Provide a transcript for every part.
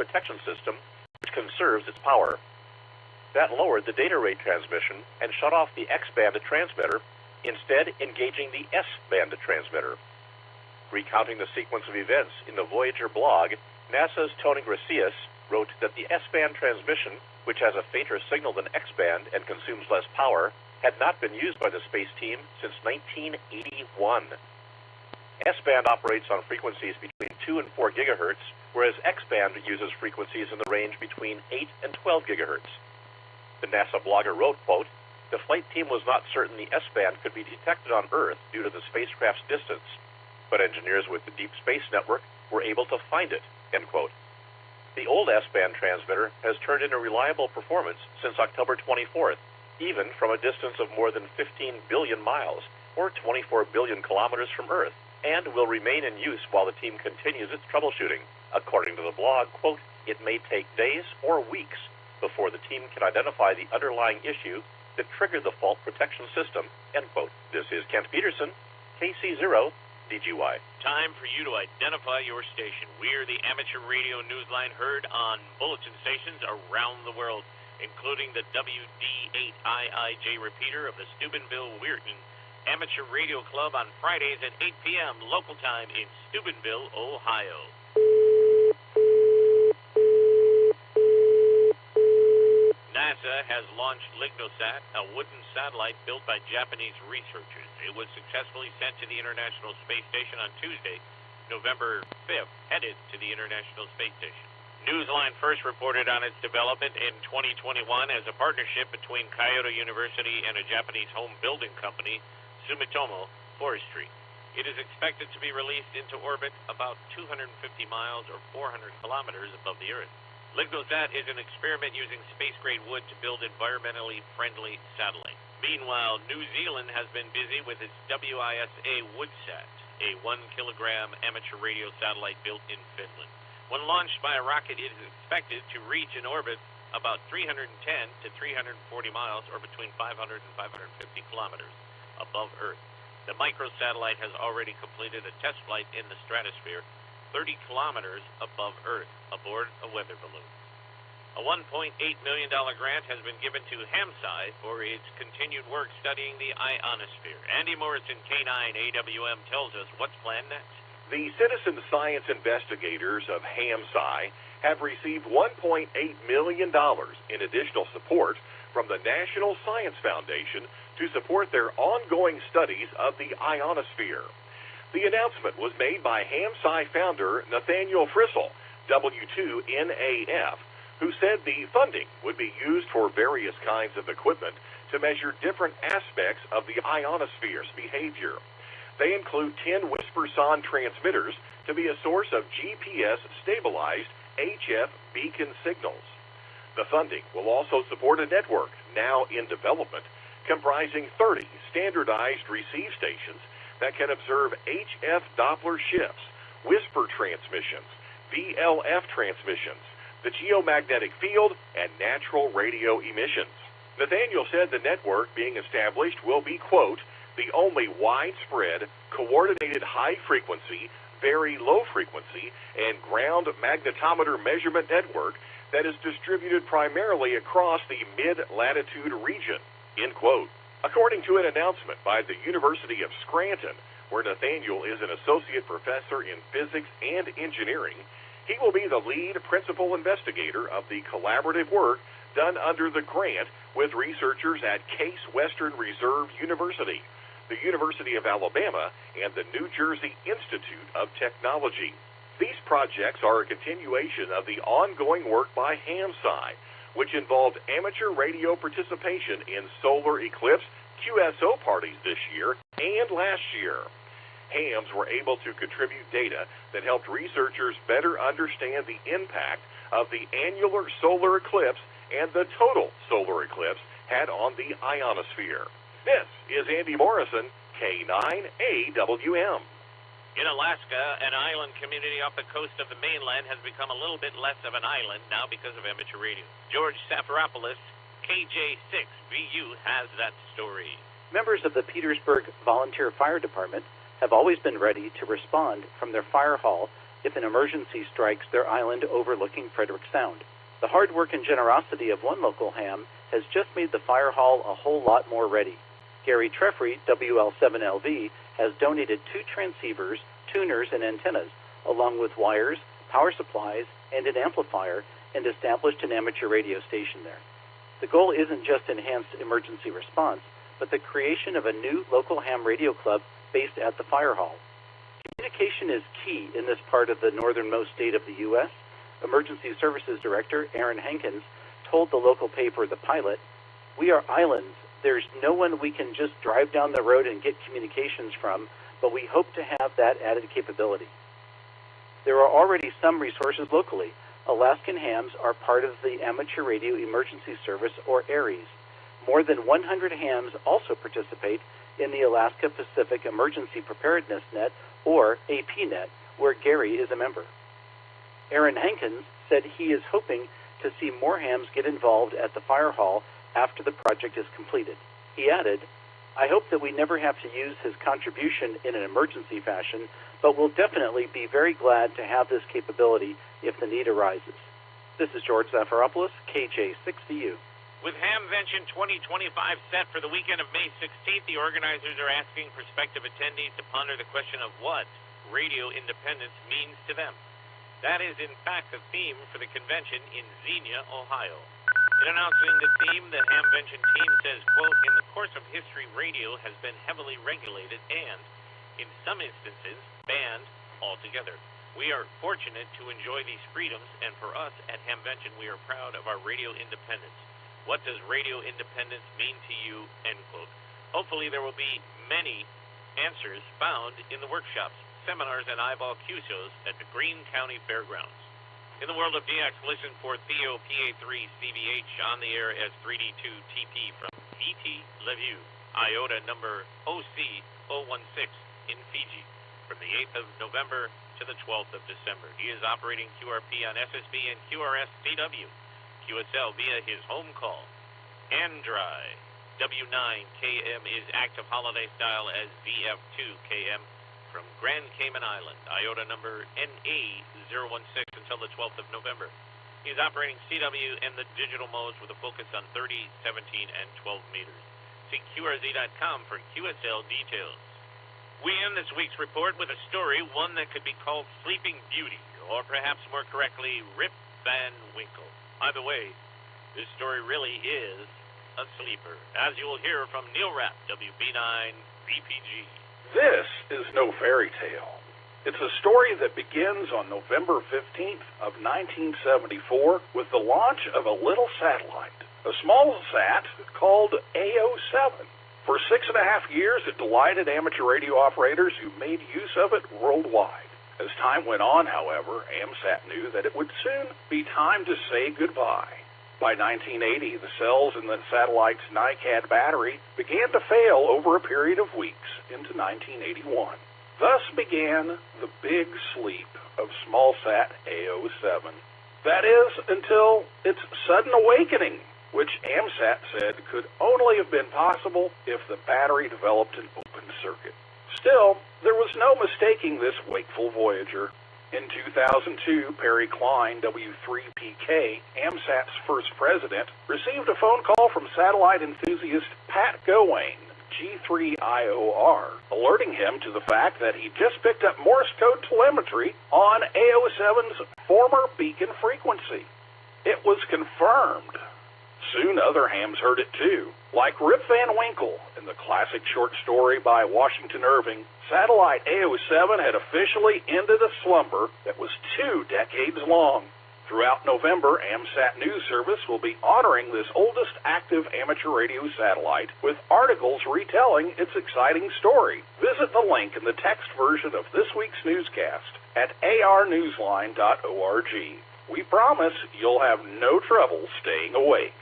protection system, which conserves its power. That lowered the data rate transmission and shut off the X-band transmitter, instead engaging the S-band transmitter. Recounting the sequence of events in the Voyager blog, NASA's Tony Gracias wrote that the S-band transmission, which has a fainter signal than X-band and consumes less power, had not been used by the space team since 1981. S-band operates on frequencies between 2 and 4 gigahertz, whereas X-band uses frequencies in the range between 8 and 12 gigahertz. The NASA blogger wrote, quote, "The flight team was not certain the S-band could be detected on Earth due to the spacecraft's distance, but engineers with the Deep Space Network were able to find it," end quote. The old S-band transmitter has turned in a reliable performance since October 24th, even from a distance of more than 15 billion miles, or 24 billion kilometers from Earth, and will remain in use while the team continues its troubleshooting. According to the blog, quote, "It may take days or weeks before the team can identify the underlying issue that triggered the fault protection system," end quote. This is Kent Peterson, KC0DGY. Time for you to identify your station. We're the amateur radio Newsline, heard on bulletin stations around the world, including the WD8IIJ repeater of the Steubenville-Weirton Amateur Radio Club on Fridays at 8 p.m. local time in Steubenville, Ohio. NASA has launched Lignosat, a wooden satellite built by Japanese researchers. It was successfully sent to the International Space Station on Tuesday, November 5th, headed to the International Space Station. Newsline first reported on its development in 2021 as a partnership between Kyoto University and a Japanese home building company, Sumitomo Forestry. It is expected to be released into orbit about 250 miles or 400 kilometers above the Earth. Lignosat is an experiment using space-grade wood to build environmentally friendly satellites. Meanwhile, New Zealand has been busy with its WISA Woodsat, a 1-kilogram amateur radio satellite built in Finland. When launched by a rocket, it is expected to reach an orbit about 310 to 340 miles, or between 500 and 550 kilometers above Earth. The microsatellite has already completed a test flight in the stratosphere, 30 kilometers above Earth, aboard a weather balloon. A $1.8 million grant has been given to HAMSI for its continued work studying the ionosphere. Andy Morrison, K9AWM, tells us what's planned next. The citizen science investigators of HAMSI have received $1.8 million in additional support from the National Science Foundation to support their ongoing studies of the ionosphere. The announcement was made by HAMSI founder Nathaniel Frissell, W2NAF, who said the funding would be used for various kinds of equipment to measure different aspects of the ionosphere's behavior. They include 10 WhisperSON transmitters to be a source of GPS-stabilized HF beacon signals. The funding will also support a network now in development comprising 30 standardized receive stations that can observe HF Doppler shifts, whisper transmissions, VLF transmissions, the geomagnetic field, and natural radio emissions. Nathaniel said the network being established will be, quote, the only widespread, coordinated high-frequency, very low-frequency, and ground magnetometer measurement network that is distributed primarily across the mid-latitude region, end quote. According to an announcement by the University of Scranton, where Nathaniel is an associate professor in physics and engineering, he will be the lead principal investigator of the collaborative work done under the grant with researchers at Case Western Reserve University, the University of Alabama, and the New Jersey Institute of Technology. These projects are a continuation of the ongoing work by HAMSI, which involved amateur radio participation in solar eclipse QSO parties this year and last year. HAMS were able to contribute data that helped researchers better understand the impact of the annular solar eclipse and the total solar eclipse had on the ionosphere. This is Andy Morrison, K9AWM. In Alaska, an island community off the coast of the mainland has become a little bit less of an island now because of amateur radio. George Safaropoulos, KJ6VU, has that story. Members of the Petersburg Volunteer Fire Department have always been ready to respond from their fire hall if an emergency strikes their island overlooking Frederick Sound. The hard work and generosity of one local ham has just made the fire hall a whole lot more ready. Gary Treffry, WL7LV, has donated 2 transceivers, tuners, and antennas, along with wires, power supplies, and an amplifier, and established an amateur radio station there. The goal isn't just enhanced emergency response, but the creation of a new local ham radio club based at the fire hall. Communication is key in this part of the northernmost state of the U.S. Emergency Services Director Aaron Hankins told the local paper, The Pilot, "We are islands. There's no one we can just drive down the road and get communications from, but we hope to have that added capability." There are already some resources locally. Alaskan hams are part of the Amateur Radio Emergency Service, or ARES. More than 100 hams also participate in the Alaska Pacific Emergency Preparedness Net, or APNet, where Gary is a member. Aaron Hankins said he is hoping to see more hams get involved at the fire hall after the project is completed. He added, "I hope that we never have to use his contribution in an emergency fashion, but we'll definitely be very glad to have this capability if the need arises." This is George Zafiropoulos, KJ6VU. With Hamvention 2025 set for the weekend of May 16th, the organizers are asking prospective attendees to ponder the question of what radio independence means to them. That is, in fact, the theme for the convention in Xenia, Ohio. In announcing the theme, the Hamvention team says, quote, "In the course of history, radio has been heavily regulated and, in some instances, banned altogether. We are fortunate to enjoy these freedoms, and for us at Hamvention, we are proud of our radio independence. What does radio independence mean to you?" End quote. Hopefully there will be many answers found in the workshops, seminars, and eyeball Q-shows at the Greene County Fairgrounds. In the world of DX, listen for Theo PA3CVH on the air as 3D2TP from VT Levue, IOTA number OC016 in Fiji, from the 8th of November to the 12th of December. He is operating QRP on SSB and QRS-CW. QSL via his home call. Andri W9KM is active holiday style as VF2KM from Grand Cayman Island, IOTA number NA016 until the 12th of November. He is operating CW and the digital modes with a focus on 30, 17, and 12 meters. See QRZ.com for QSL details. We end this week's report with a story, one that could be called Sleeping Beauty, or perhaps more correctly, Rip Van Winkle. Either way, this story really is a sleeper, as you will hear from Neil Rapp, WB9 VPG. This is no fairy tale. It's a story that begins on November 15th of 1974 with the launch of a little satellite, a small sat called AO7. For 6.5 years, it delighted amateur radio operators who made use of it worldwide. As time went on, however, AMSAT knew that it would soon be time to say goodbye. By 1980, the cells in the satellite's NICAD battery began to fail over a period of weeks into 1981. Thus began the big sleep of smallsat AO7. That is, until its sudden awakening, which AMSAT said could only have been possible if the battery developed an open circuit. Still, there was no mistaking this wakeful voyager. In 2002, Perry Klein, W3PK, AMSAT's first president, received a phone call from satellite enthusiast Pat Gowain, G3IOR, alerting him to the fact that he just picked up Morse code telemetry on AO7's former beacon frequency. It was confirmed. Soon other hams heard it too. Like Rip Van Winkle in the classic short story by Washington Irving, satellite AO7 had officially ended a slumber that was 2 decades long. Throughout November, AMSAT News Service will be honoring this oldest active amateur radio satellite with articles retelling its exciting story. Visit the link in the text version of this week's newscast at arnewsline.org. We promise you'll have no trouble staying awake.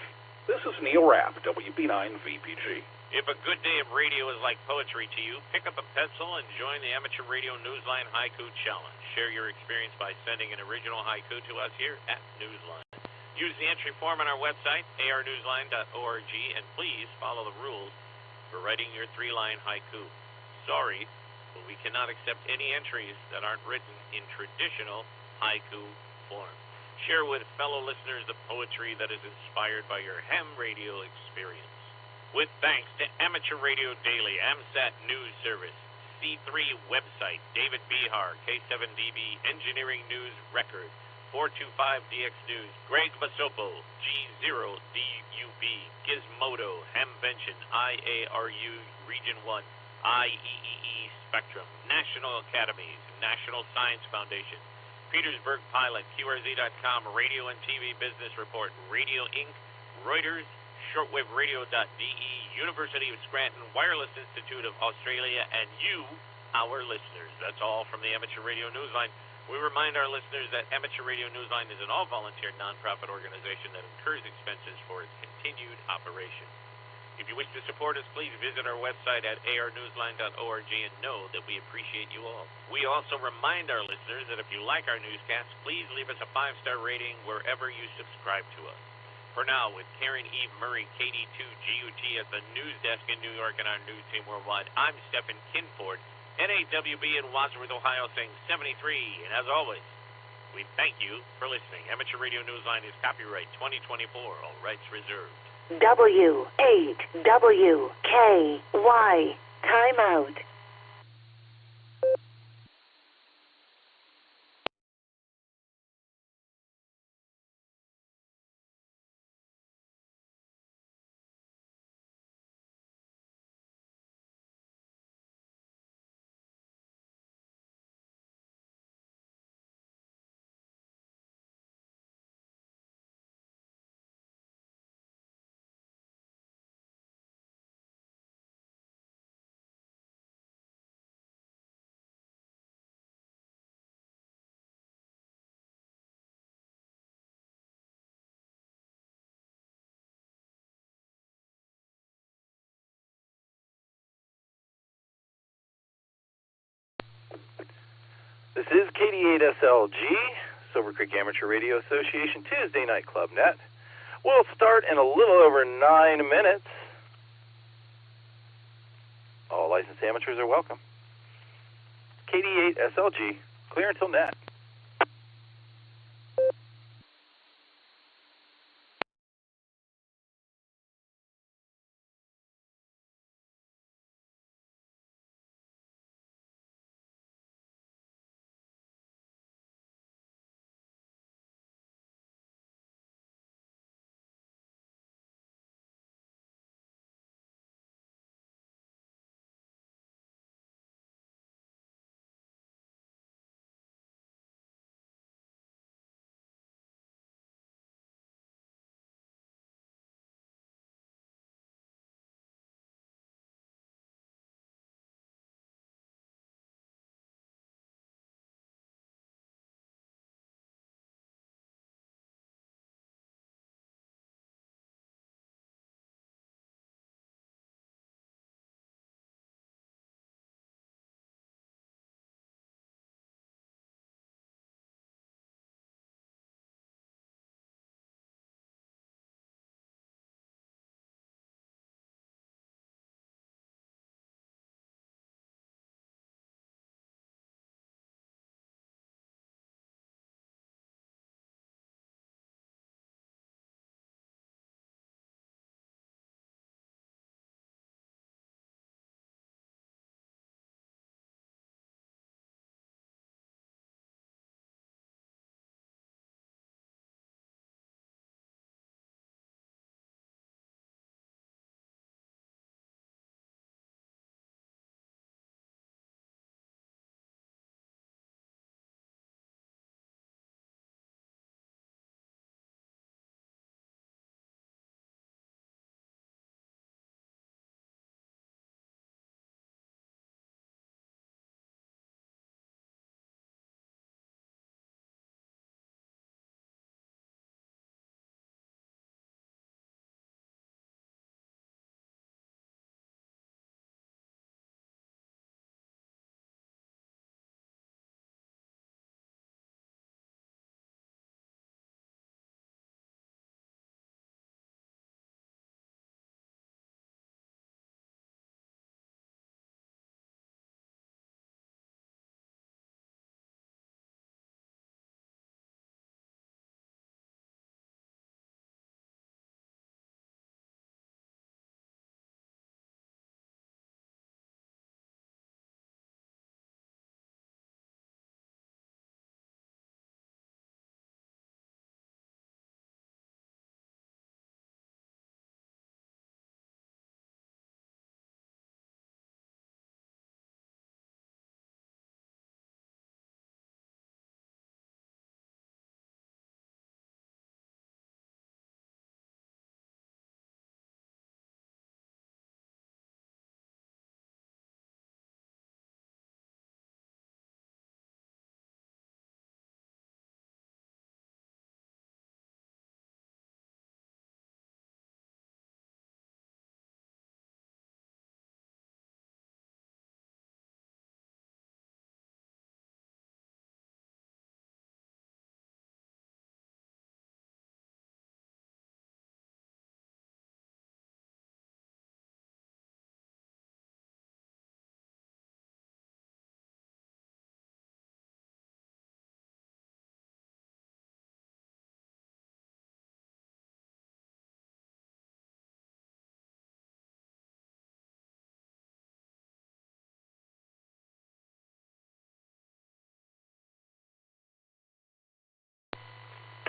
This is Neil Rapp, WB9 VPG. If a good day of radio is like poetry to you, pick up a pencil and join the Amateur Radio Newsline Haiku Challenge. Share your experience by sending an original haiku to us here at Newsline. Use the entry form on our website, arnewsline.org, and please follow the rules for writing your 3-line haiku. Sorry, but we cannot accept any entries that aren't written in traditional haiku form. Share with fellow listeners the poetry that is inspired by your ham radio experience. With thanks to Amateur Radio Daily, AMSAT News Service, C3 website, David Bihar, K7DB, Engineering News Record, 425DX News, Greg Masopo, G0DUB, Gizmodo, Hamvention, IARU, Region 1, IEEE Spectrum, National Academies, National Science Foundation, Petersburg Pilot, QRZ.com, Radio and TV Business Report, Radio Inc., Reuters, shortwaveradio.de, University of Scranton, Wireless Institute of Australia, and you, our listeners. That's all from the Amateur Radio Newsline. We remind our listeners that Amateur Radio Newsline is an all-volunteer nonprofit organization that incurs expenses for its continued operation. If you wish to support us, please visit our website at arnewsline.org and know that we appreciate you all. We also remind our listeners that if you like our newscasts, please leave us a 5-star rating wherever you subscribe to us. For now, with Karen Eve Murray, KD2GUT at the news desk in New York and our news team worldwide, I'm Stephen Kinford, NAWB in Wadsworth, Ohio, saying 73. And as always, we thank you for listening. Amateur Radio Newsline is copyright 2024, all rights reserved. W8WKY. Time out. This is KD8SLG, Silvercreek Amateur Radio Association Tuesday Night Club Net. We'll start in a little over 9 minutes. All licensed amateurs are welcome. KD8SLG, clear until net.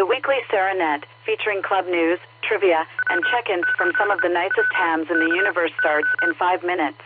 the weekly Serenet, featuring club news, trivia, and check-ins from some of the nicest hams in the universe starts in 5 minutes.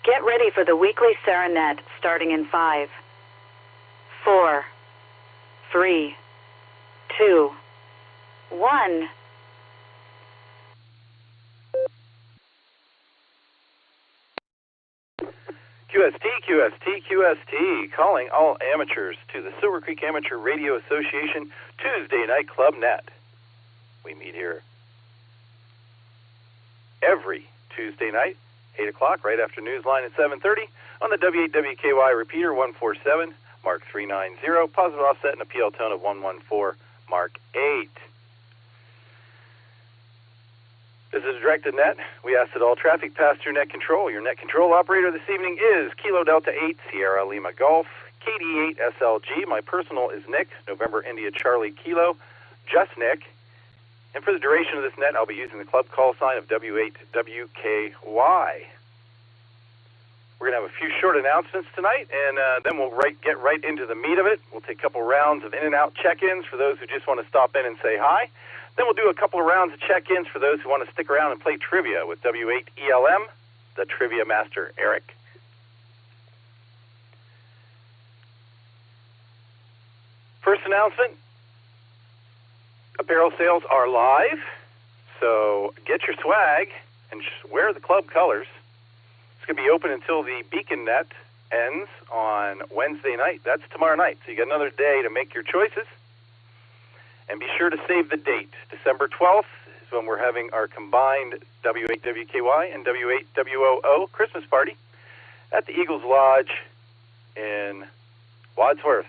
Get ready for the weekly Serenet starting in 5, 4, 3, 2, 1. QST, calling all amateurs to the Silvercreek Amateur Radio Association Tuesday Night Club Net. We meet here every Tuesday night, 8 o'clock, right after Newsline at 7:30, on the W8WKY repeater 147, Mark 390, positive offset and a PL tone of 114, Mark 8. This is a directed net. We ask that all traffic pass through net control. Your net control operator this evening is Kilo Delta 8, Sierra Lima Golf, KD8 SLG. My personal is Nick, November India Charlie Kilo, just Nick. And for the duration of this net, I'll be using the club call sign of W8WKY. We're going to have a few short announcements tonight, and then we'll get right into the meat of it. We'll take a couple rounds of in and out check-ins for those who just want to stop in and say hi. Then we'll do a couple of rounds of check-ins for those who want to stick around and play trivia with W8ELM, the trivia master, Eric. First announcement, apparel sales are live, so get your swag and just wear the club colors. It's going to be open until the Beacon Net ends on Wednesday night. That's tomorrow night, so you got another day to make your choices. And be sure to save the date. December 12th is when we're having our combined W8WKY and W8WOO Christmas party at the Eagles Lodge in Wadsworth.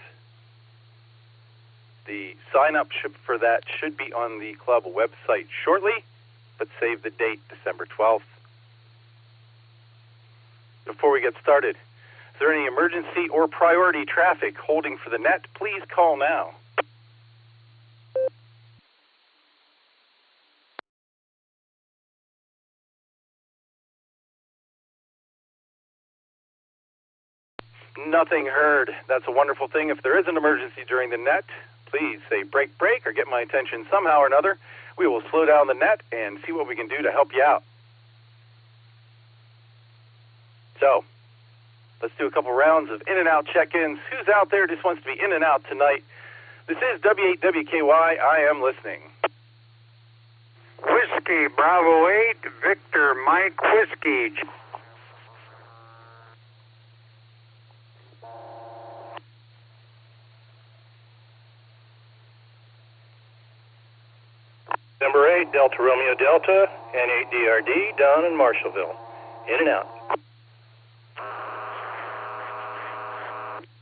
The sign-up for that should be on the club website shortly, but save the date, December 12th. Before we get started, is there any emergency or priority traffic holding for the net? Please call now. Nothing heard. That's a wonderful thing. If there is an emergency during the net, please say break, break, or get my attention somehow or another. We will slow down the net and see what we can do to help you out. So, let's do a couple rounds of in and out check-ins. Who's out there just wants to be in and out tonight? This is W8WKY. I am listening. Whiskey Bravo 8, Victor Mike Whiskey. Number 8, Delta Romeo Delta, N8DRD, down in Marshallville. In and out.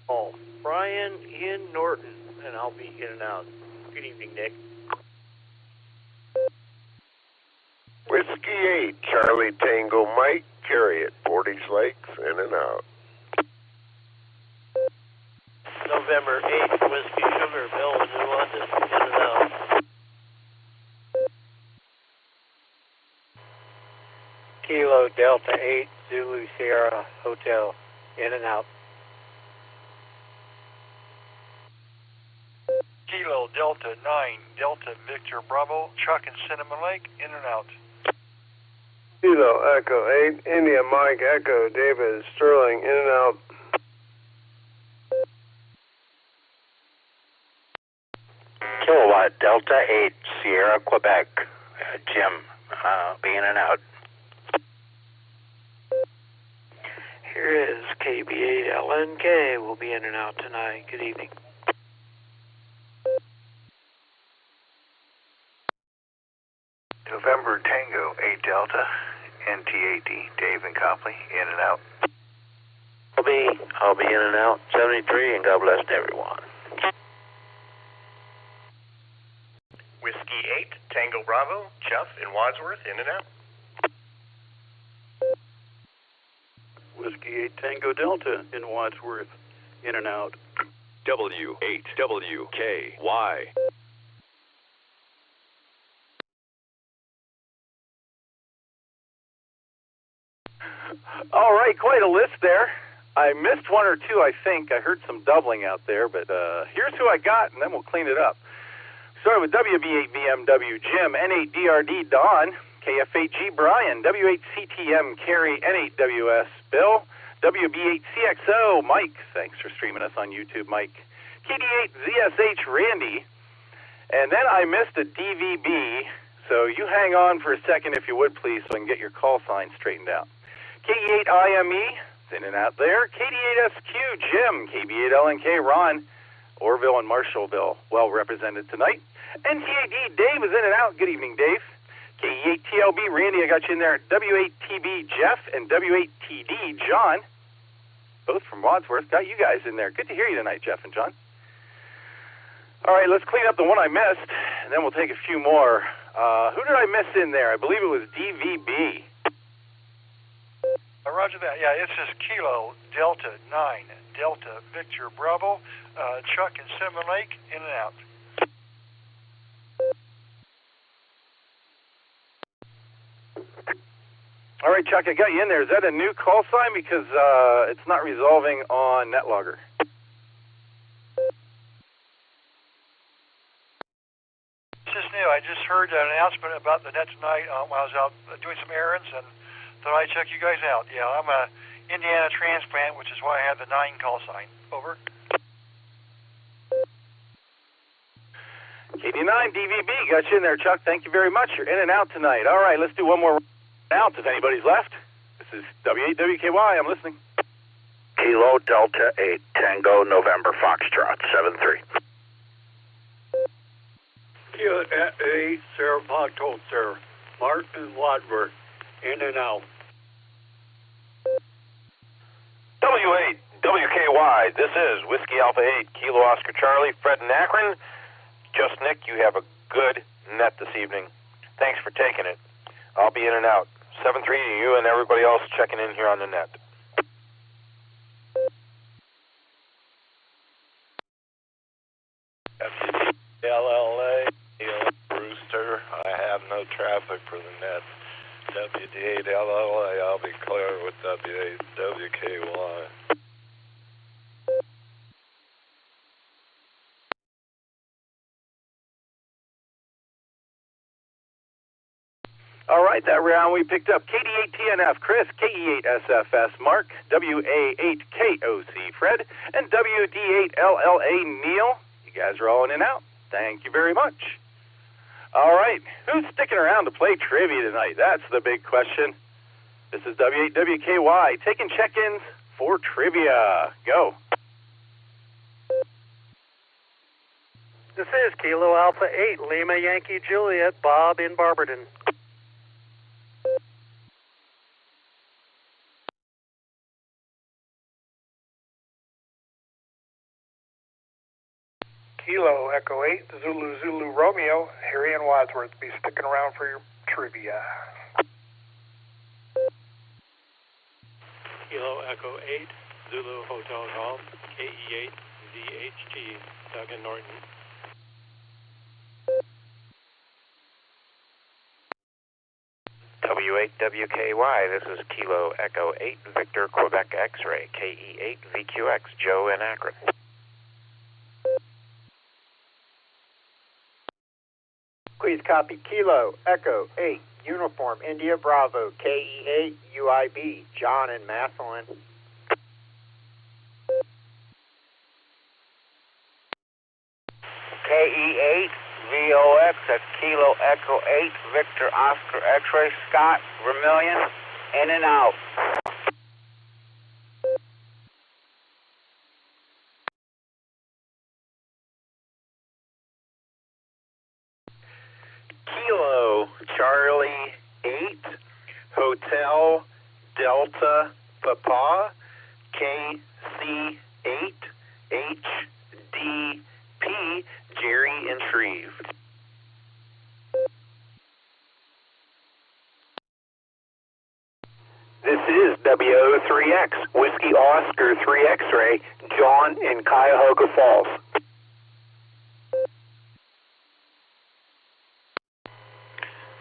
Oh, Brian in Norton, and I'll be in and out. Good evening, Nick. Whiskey 8, Charlie Tango Mike, Carriot, Portage Lakes, in and out. November 8th, Whiskey Sugar, Bill in New London, in and out. Kilo Delta 8, Zulu Sierra Hotel, in and out. Kilo Delta 9, Delta Victor Bravo, Chuck and Cinnamon Lake, in and out. Kilo Echo 8, India Mike Echo, David Sterling, in and out. Kilowatt Delta 8, Sierra Quebec, Jim, be in and out. Here is KB8LNK, we'll be in and out tonight. Good evening. November Tango 8 Delta, NT80, Dave and Copley, in and out. I'll be in and out, 73, and God bless everyone. Whiskey 8, Tango Bravo, Chuff in Wadsworth, in and out. Whiskey 8 Tango Delta in Wadsworth, in and out. W8WKY. All right, quite a list there. I missed one or two, I think. I heard some doubling out there, but here's who I got, and then we'll clean it up. Started with WB8BMW Jim, N8DRD Don, KF8G Brian, W8CTM Carrie, N8WS Bill, WB8CXO Mike, thanks for streaming us on YouTube, Mike. KD8ZSH Randy, and then I missed a DVB, so you hang on for a second if you would please so I can get your call sign straightened out. KE8IME, in and out there. KD8SQ Jim, KB8LNK Ron, Orville and Marshallville, well represented tonight. NTAD Dave is in and out. Good evening, Dave. KE8TLB Randy, I got you in there. W8TB Jeff and W8TD John, both from Wadsworth. Got you guys in there. Good to hear you tonight, Jeff and John. All right, let's clean up the one I missed, and then we'll take a few more. Who did I miss in there? I believe it was DVB. Roger that. Yeah, it's just Kilo Delta 9 Delta Victor Bravo, Chuck and Cinnamon Lake, in and out. All right, Chuck, I got you in there. Is that a new call sign? Because it's not resolving on NetLogger. This is new. I just heard an announcement about the net tonight when I was out doing some errands, and thought I'd check you guys out. Yeah, I'm a Indiana transplant, which is why I have the 9 call sign. Over. KD9 DVB, got you in there, Chuck. Thank you very much. You're in and out tonight. All right, let's do one more round if anybody's left. This is W8WKY. I'm listening. Kilo Delta 8 Tango November Foxtrot 73. Kilo 8 Sarah Foxtrot, sir. Martin Wadsworth, in and out. W8 WKY, this is Whiskey Alpha 8 Kilo Oscar Charlie, Fred and Akron. Just Nick, you have a good net this evening. Thanks for taking it. I'll be in and out. 7-3 to you and everybody else checking in here on the net. LLA, Brewster, I have no traffic for the net. WD8 LLA, I'll be clear with W8 WKY. All right, that round we picked up KD8TNF Chris, KE8SFS Mark, WA8KOC Fred, and WD8LLA Neil. You guys are all in and out. Thank you very much. All right, who's sticking around to play trivia tonight? That's the big question. This is W8WKY taking check-ins for trivia. Go. This is Kilo Alpha 8 Lima Yankee Juliet Bob in Barberton. Kilo Echo 8 Zulu Zulu Romeo, Harry and Wadsworth. Be sticking around for your trivia. Kilo Echo 8 Zulu Hotel Golf, KE8 ZHT, Doug and Norton. W8WKY, this is Kilo Echo 8 Victor Quebec X-Ray, KE8 VQX, Joe in Akron. Please copy Kilo Echo 8 Uniform India Bravo, KE8 UIB, John in Massillon. KE8 VOX, that's Kilo Echo 8 Victor Oscar X-Ray, Scott Vermillion, in and out. Kilo Charlie 8 Hotel Delta Papa KC8 HDP Jerry and Shreve. This is WO3X Whiskey Oscar 3 X-Ray John in Cuyahoga Falls.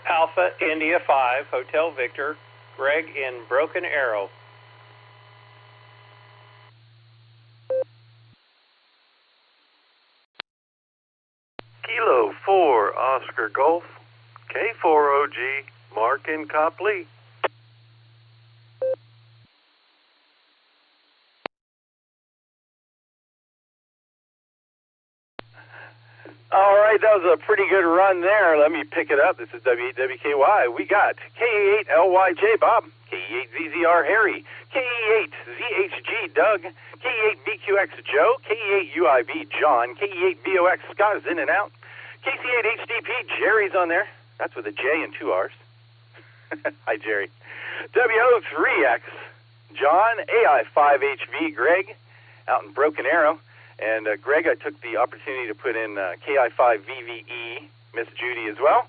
Alpha India 5 Hotel Victor, Greg in Broken Arrow. Kilo 4 Oscar Golf, K4OG Mark in Copley. All right, that was a pretty good run there. Let me pick it up. This is W8WKY. We got KE8LYJ Bob, KE8ZZR Harry, KE8ZHG Doug, KE8VQX Joe, KE8UIB John, KE8VOX Scott is in and out, KC8HDP Jerry's on there. That's with a J and 2 R's. Hi, Jerry. WO3X John, AI5HV Greg out in Broken Arrow. And Greg, I took the opportunity to put in KI5VVE, Miss Judy as well.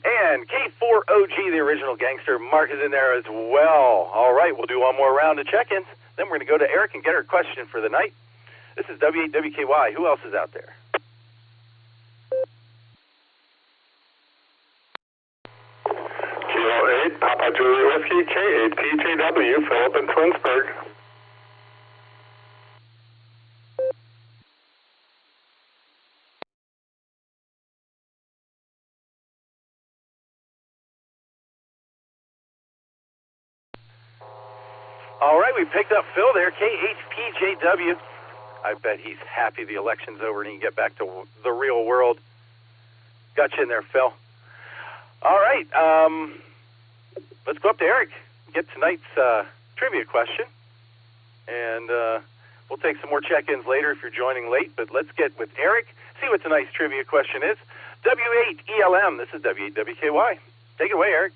And K4OG, the original gangster, Mark is in there as well. All right, we'll do one more round of check-ins. Then we're going to go to Eric and get her question for the night. This is W8WKY. Who else is out there? Kilo 8, Papa Julie Whiskey, K8 PJW, Philip in Twinsburg. All right, we picked up Phil there, KHPJW. I bet he's happy the election's over and he can get back to the real world. Got you in there, Phil. All right, let's go up to Eric, get tonight's trivia question. And we'll take some more check-ins later if you're joining late, but let's get with Eric, see what tonight's trivia question is. W8ELM, this is W8WKY. Take it away, Eric.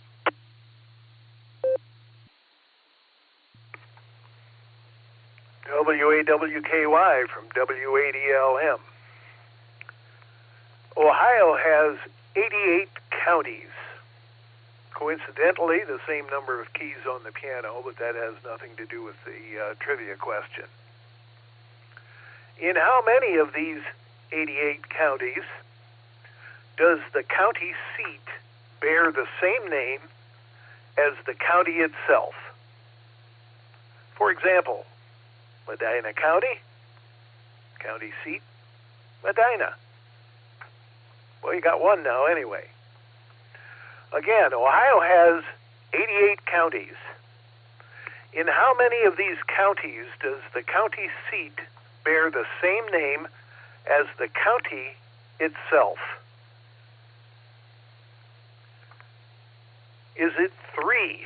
WAWKY from W8ELM. Ohio has 88 counties. Coincidentally, the same number of keys on the piano, but that has nothing to do with the trivia question. In how many of these 88 counties does the county seat bear the same name as the county itself? For example, Medina County, county seat, Medina. Well, you got one now anyway. Again, Ohio has 88 counties. In how many of these counties does the county seat bear the same name as the county itself? Is it 3,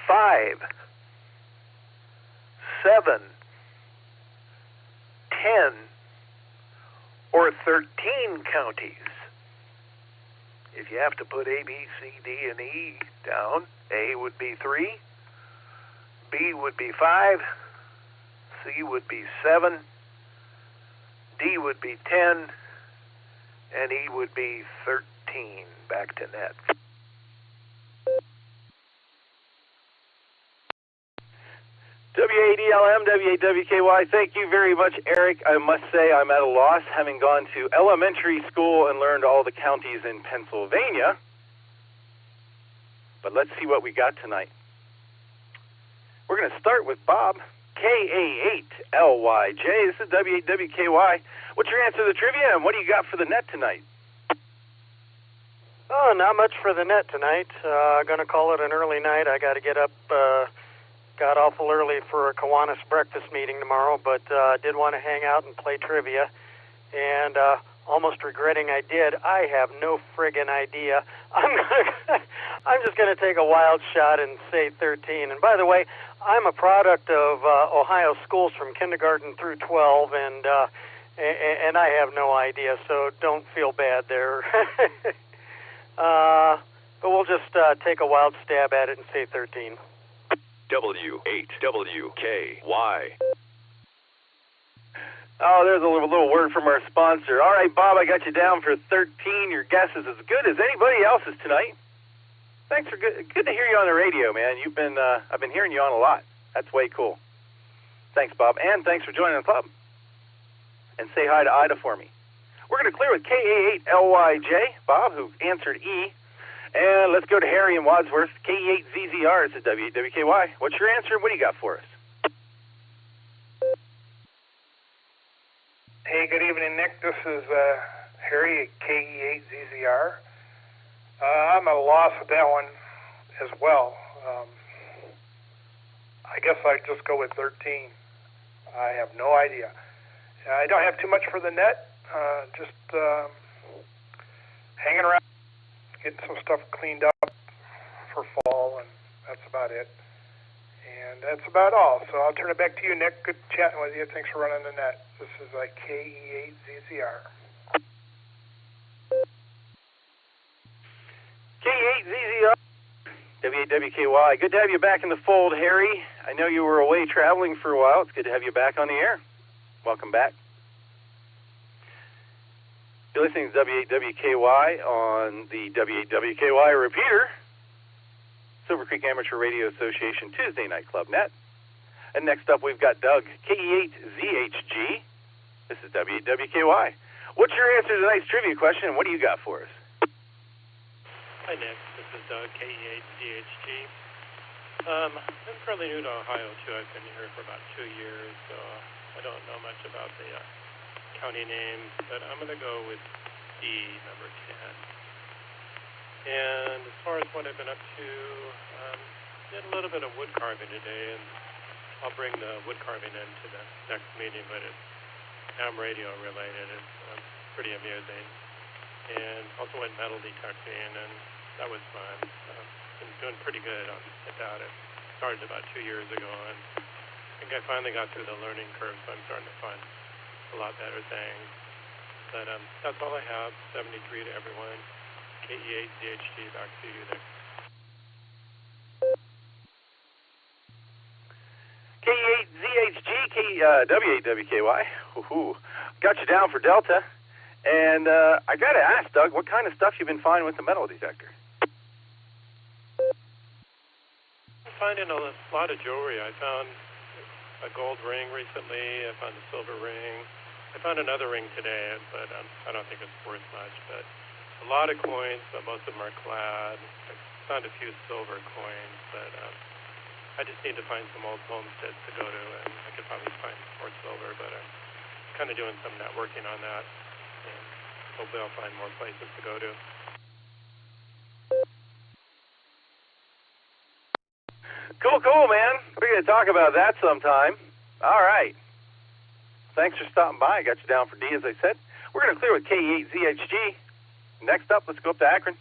5, 7, 10, or 13 counties? If you have to put A, B, C, D, and E down, A would be 3, B would be 5, C would be 7, D would be 10, and E would be 13. Back to net. W8ELM, W8WKY, thank you very much, Eric. I must say I'm at a loss, having gone to elementary school and learned all the counties in Pennsylvania. But let's see what we got tonight. We're going to start with Bob, KA8LYJ. This is W8WKY. What's your answer to the trivia, and what do you got for the net tonight? Oh, not much for the net tonight. Going to call it an early night. I got to get up. Got awful early for a Kiwanis breakfast meeting tomorrow, but did want to hang out and play trivia, and almost regretting I did. I have no friggin' idea. I'm just going to take a wild shot and say 13. And by the way, I'm a product of Ohio schools from kindergarten through 12, and I have no idea, so don't feel bad there. But we'll just take a wild stab at it and say 13. W8WKY. Oh, there's a little word from our sponsor. All right, Bob, I got you down for 13. Your guess is as good as anybody else's tonight. Thanks for good to hear you on the radio, man. I've been hearing you on a lot. That's way cool. Thanks, Bob, and thanks for joining the club. And say hi to Ida for me. We're going to clear with KA8LYJ, Bob, who answered E. And let's go to Harry in Wadsworth, KE8ZZR. It's a W8WKY. What's your answer? What do you got for us? Hey, good evening, Nick. This is Harry at KE8ZZR. I'm at a loss with that one as well. I guess I'd just go with 13. I have no idea. I don't have too much for the net. Just hanging around, getting some stuff cleaned up for fall, and that's about it. And that's about all. So I'll turn it back to you, Nick. Good chatting with you. Thanks for running the net. This is KE8ZZR. KE8ZZR, W8WKY. Good to have you back in the fold, Harry. I know you were away traveling for a while. It's good to have you back on the air. Welcome back. You're listening to W8WKY on the W8WKY repeater, Silvercreek Amateur Radio Association Tuesday Night Club Net. And next up, we've got Doug, KE8ZHG. This is W8WKY. What's your answer to tonight's trivia question, and what do you got for us? Hi, Nick. This is Doug, KE8ZHG. I'm fairly new to Ohio, too. I've been here for about 2 years, so I don't know much about the county names, but I'm going to go with D, number 10. And as far as what I've been up to, did a little bit of wood carving today, and I'll bring the wood carving into the next meeting, but it's ham radio related. It's pretty amusing. And also went metal detecting, and that was fun. Been doing pretty good at that. It started about 2 years ago, and I think I finally got through the learning curve, so I'm starting to find a lot better things. But that's all I have. 73 to everyone. KE8ZHG, back to you there. KE8ZHG, W8WKY. Woohoo. Got you down for Delta. And I got to ask, Doug, what kind of stuff you've been finding with the metal detector? I'm finding a lot of jewelry. I found a gold ring recently. I found a silver ring. I found another ring today, but I don't think it's worth much. But a lot of coins, but most of them are clad. I found a few silver coins, but I just need to find some old homesteads to go to, and I could probably find more silver, but I'm kind of doing some networking on that. And hopefully I'll find more places to go to. Cool, man. We're going to talk about that sometime. All right. Thanks for stopping by. I got you down for D, as I said. We're going to clear with KE8ZHG. Next up, let's go up to Akron.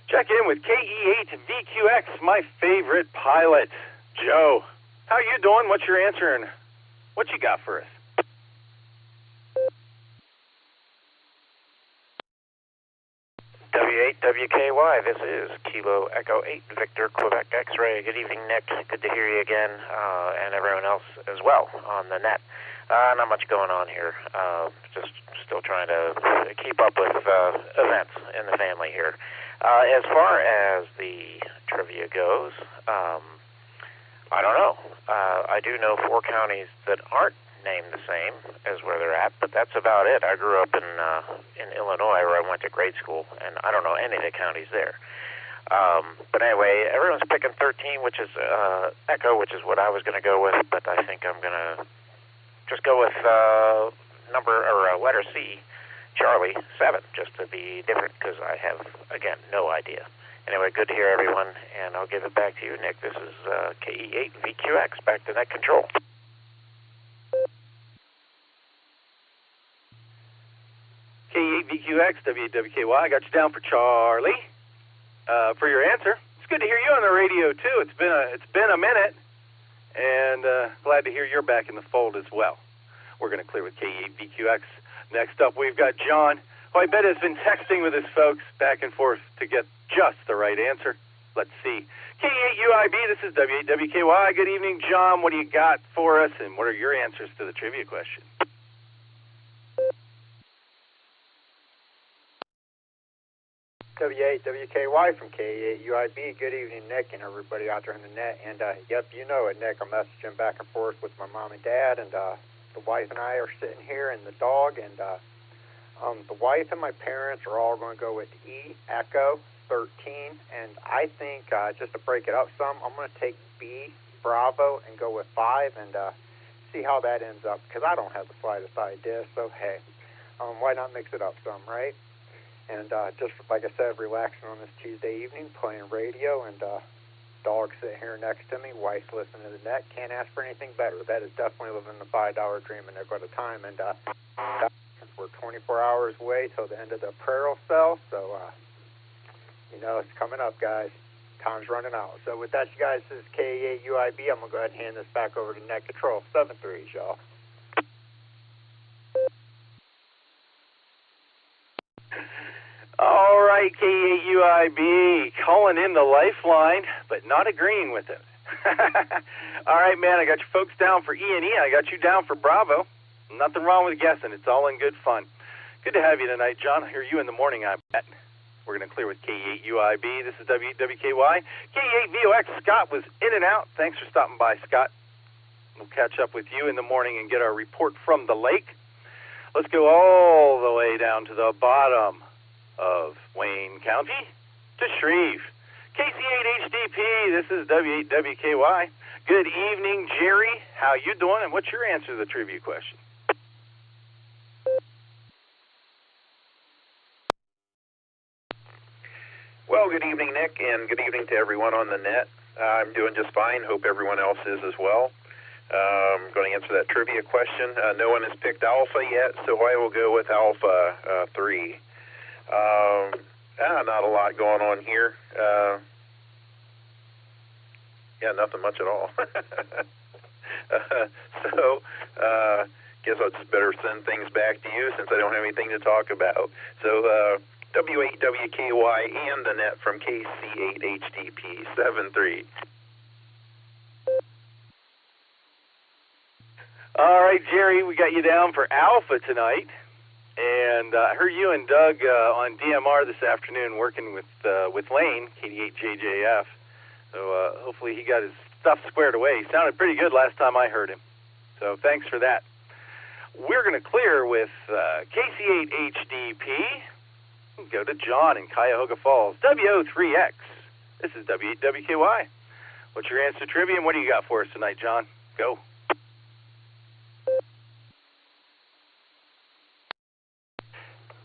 Check in with KE8VQX, my favorite pilot, Joe. How you doing? What's your answer, and what you got for us? W8WKY, this is Kilo Echo 8, Victor, Quebec X-Ray. Good evening, Nick. Good to hear you again, and everyone else as well on the net. Not much going on here. Just still trying to keep up with events in the family here. As far as the trivia goes, I don't know. I do know 4 counties that aren't named the same as where they're at, but that's about it. I grew up in Illinois, where I went to grade school, and I don't know any of the counties there. But anyway, everyone's picking 13, which is Echo, which is what I was going to go with, but I think I'm going to just go with letter C, Charlie, 7, just to be different, because I have, again, no idea. Anyway, good to hear everyone, and I'll give it back to you, Nick. This is KE8VQX, back to net control. KE8VQX, W8WKY. I got you down for Charlie for your answer. It's good to hear you on the radio too. It's been a minute, and glad to hear you're back in the fold as well. We're going to clear with KE8VQX. Next up, we've got John, who I bet has been texting with his folks back and forth to get just the right answer. Let's see. KE8UIB, this is W8WKY. Good evening, John. What do you got for us, and what are your answers to the trivia question? W8WKY from KE8UIB. Good evening, Nick, and everybody out there in the net. And, yep, you know it, Nick. I'm messaging back and forth with my mom and dad, and the wife and I are sitting here, and the dog, and the wife and my parents are all going to go with E, Echo, 13. And I think, just to break it up some, I'm going to take B, Bravo, and go with 5, and see how that ends up, because I don't have the slightest idea. So, hey, why not mix it up some, right? And just like I said, relaxing on this Tuesday evening, playing radio, and dog sitting here next to me, wife listening to the net. Can't ask for anything better. That is definitely living the $5 dream in there at a time. And we're 24 hours away till the end of the prayer cell, so it's coming up, guys. Time's running out. So with that, you guys, this is KE8UIB. I'm gonna go ahead and hand this back over to Net Control 7-3, y'all. All right, KE8UIB, calling in the lifeline, but not agreeing with it. All right, man, I got you folks down for E&E. I got you down for Bravo. Nothing wrong with guessing. It's all in good fun. Good to have you tonight, John. I'll hear you in the morning, I bet. We're going to clear with KE8UIB. This is WKY. KE8VOX. Scott was in and out. Thanks for stopping by, Scott. We'll catch up with you in the morning and get our report from the lake. Let's go all the way down to the bottom of Wayne County to Shreve. KC8HDP, this is W8WKY. Good evening, Jerry. How you doing, and what's your answer to the trivia question? Well, good evening, Nick, and good evening to everyone on the net. I'm doing just fine. Hope everyone else is as well. I'm going to answer that trivia question. No one has picked Alpha yet, so I will go with Alpha 3. Not a lot going on here. Nothing much at all. Guess I'll just better send things back to you since I don't have anything to talk about. So, W8WKY and the net from KC8HDP 7-3. All right, Jerry, we got you down for Alpha tonight. And I heard you and Doug on DMR this afternoon working with Lane, KD8JJF. So hopefully he got his stuff squared away. He sounded pretty good last time I heard him. So thanks for that. We're going to clear with KC8HDP. Go to John in Cuyahoga Falls. WO3X. This is W8WKY. What's your answer to trivia, and what do you got for us tonight, John? Go.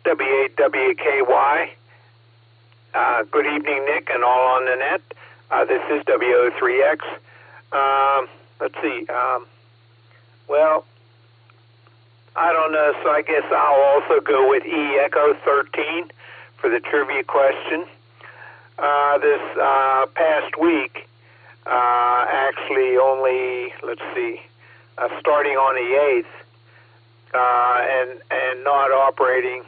W8WKY. Good evening, Nick, and all on the net. This is WO3X. Let's see. Well, I don't know, so I guess I'll also go with E Echo 13 for the trivia question. This past week, actually only, let's see, starting on the 8th and not operating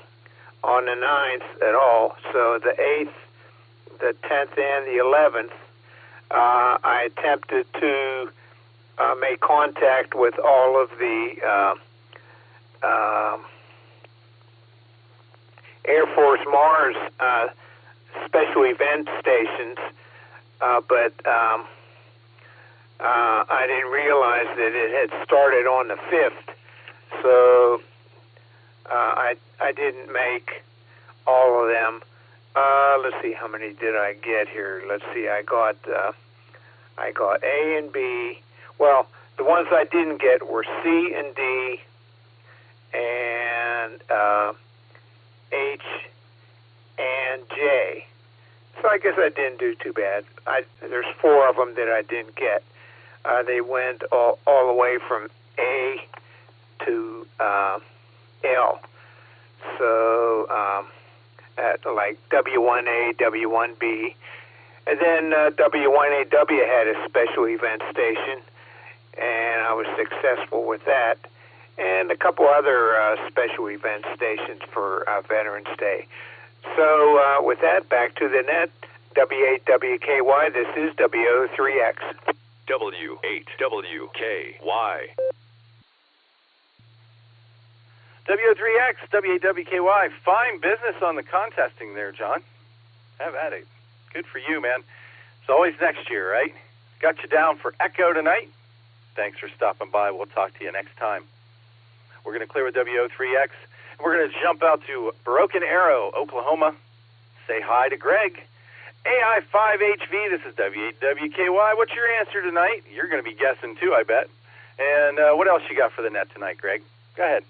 on the 9th at all. So the 8th, the 10th, and the 11th, I attempted to make contact with all of the Air Force Mars special event stations, but I didn't realize that it had started on the 5th, so I didn't make all of them. Let's see, how many did I get here? Let's see, I got A and B. Well, the ones I didn't get were C and D, and H and J. So I guess I didn't do too bad. There's 4 of them that I didn't get. They went all the way from A to L. So at like W1A, W1B. And then W1AW had a special event station, and I was successful with that. And a couple other special event stations for Veterans Day. So with that, back to the net, W8WKY, this is WO3X. W8WKY. W3X, W8WKY. Fine business on the contesting there, John. Have at it. Good for you, man. It's always next year, right? Got you down for Echo tonight. Thanks for stopping by. We'll talk to you next time. We're going to clear with WO3X. We're going to jump out to Broken Arrow, Oklahoma. Say hi to Greg. AI5HV, this is W8WKY. What's your answer tonight? You're going to be guessing too, I bet. And what else you got for the net tonight, Greg? Go ahead.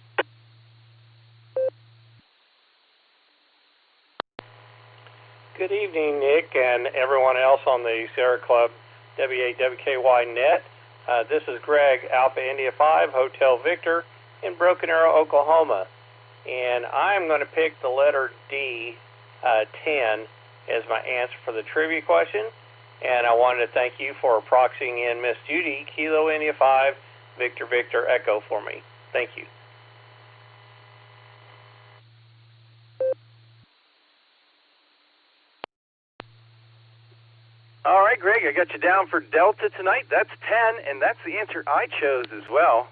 Good evening, Nick, and everyone else on the Sierra Club W8WKY net. This is Greg, Alpha India 5, Hotel Victor, in Broken Arrow, Oklahoma. And I'm going to pick the letter D, 10, as my answer for the trivia question. And I wanted to thank you for proxying in Miss Judy, Kilo India 5, Victor Victor Echo for me. Thank you. All right, Greg, I got you down for Delta tonight. That's 10, and that's the answer I chose as well.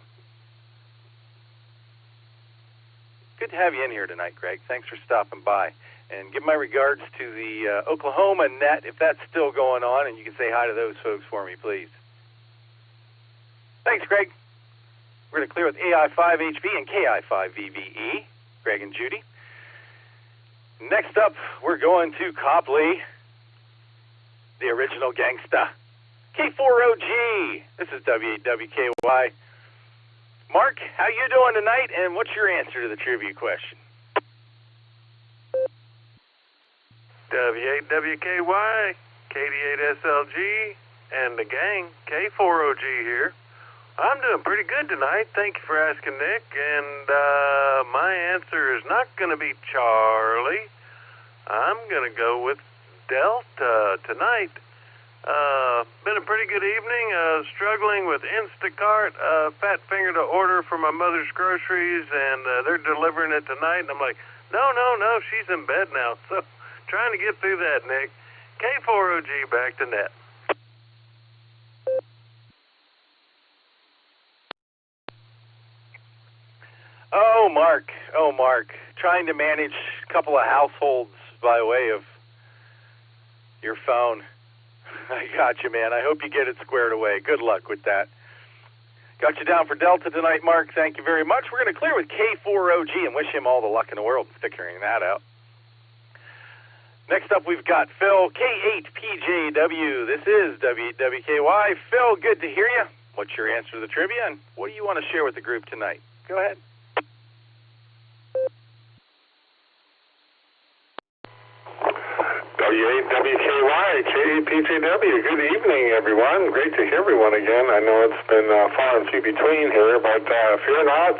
Good to have you in here tonight, Greg. Thanks for stopping by. And give my regards to the Oklahoma net, if that's still going on, and you can say hi to those folks for me, please. Thanks, Greg. We're going to clear with AI5HV and KI5VVE, Greg and Judy. Next up, we're going to Copley, the original gangsta. K4OG. This is W8WKY. Mark, how you doing tonight, and what's your answer to the trivia question? W8WKY, KD8SLG, and the gang, K4OG here. I'm doing pretty good tonight. Thank you for asking, Nick. And my answer is not going to be Charlie. I'm going to go with Delta tonight. Been a pretty good evening. Struggling with Instacart. Fat finger to order for my mother's groceries, and they're delivering it tonight. And I'm like, no, she's in bed now. So trying to get through that, Nick. K4OG back to net. Oh, Mark. Trying to manage a couple of households by way of your phone. I got you, man. I hope you get it squared away. Good luck with that. Got you down for Delta tonight, Mark. Thank you very much. We're going to clear with K4OG and wish him all the luck in the world in figuring that out. Next up, we've got Phil, K8PJW. This is W8WKY. Phil, good to hear you. What's your answer to the trivia, and what do you want to share with the group tonight? Go ahead. W8WKY, K8PJW. Good evening, everyone. Great to hear everyone again. I know it's been far and few between here, but fear not.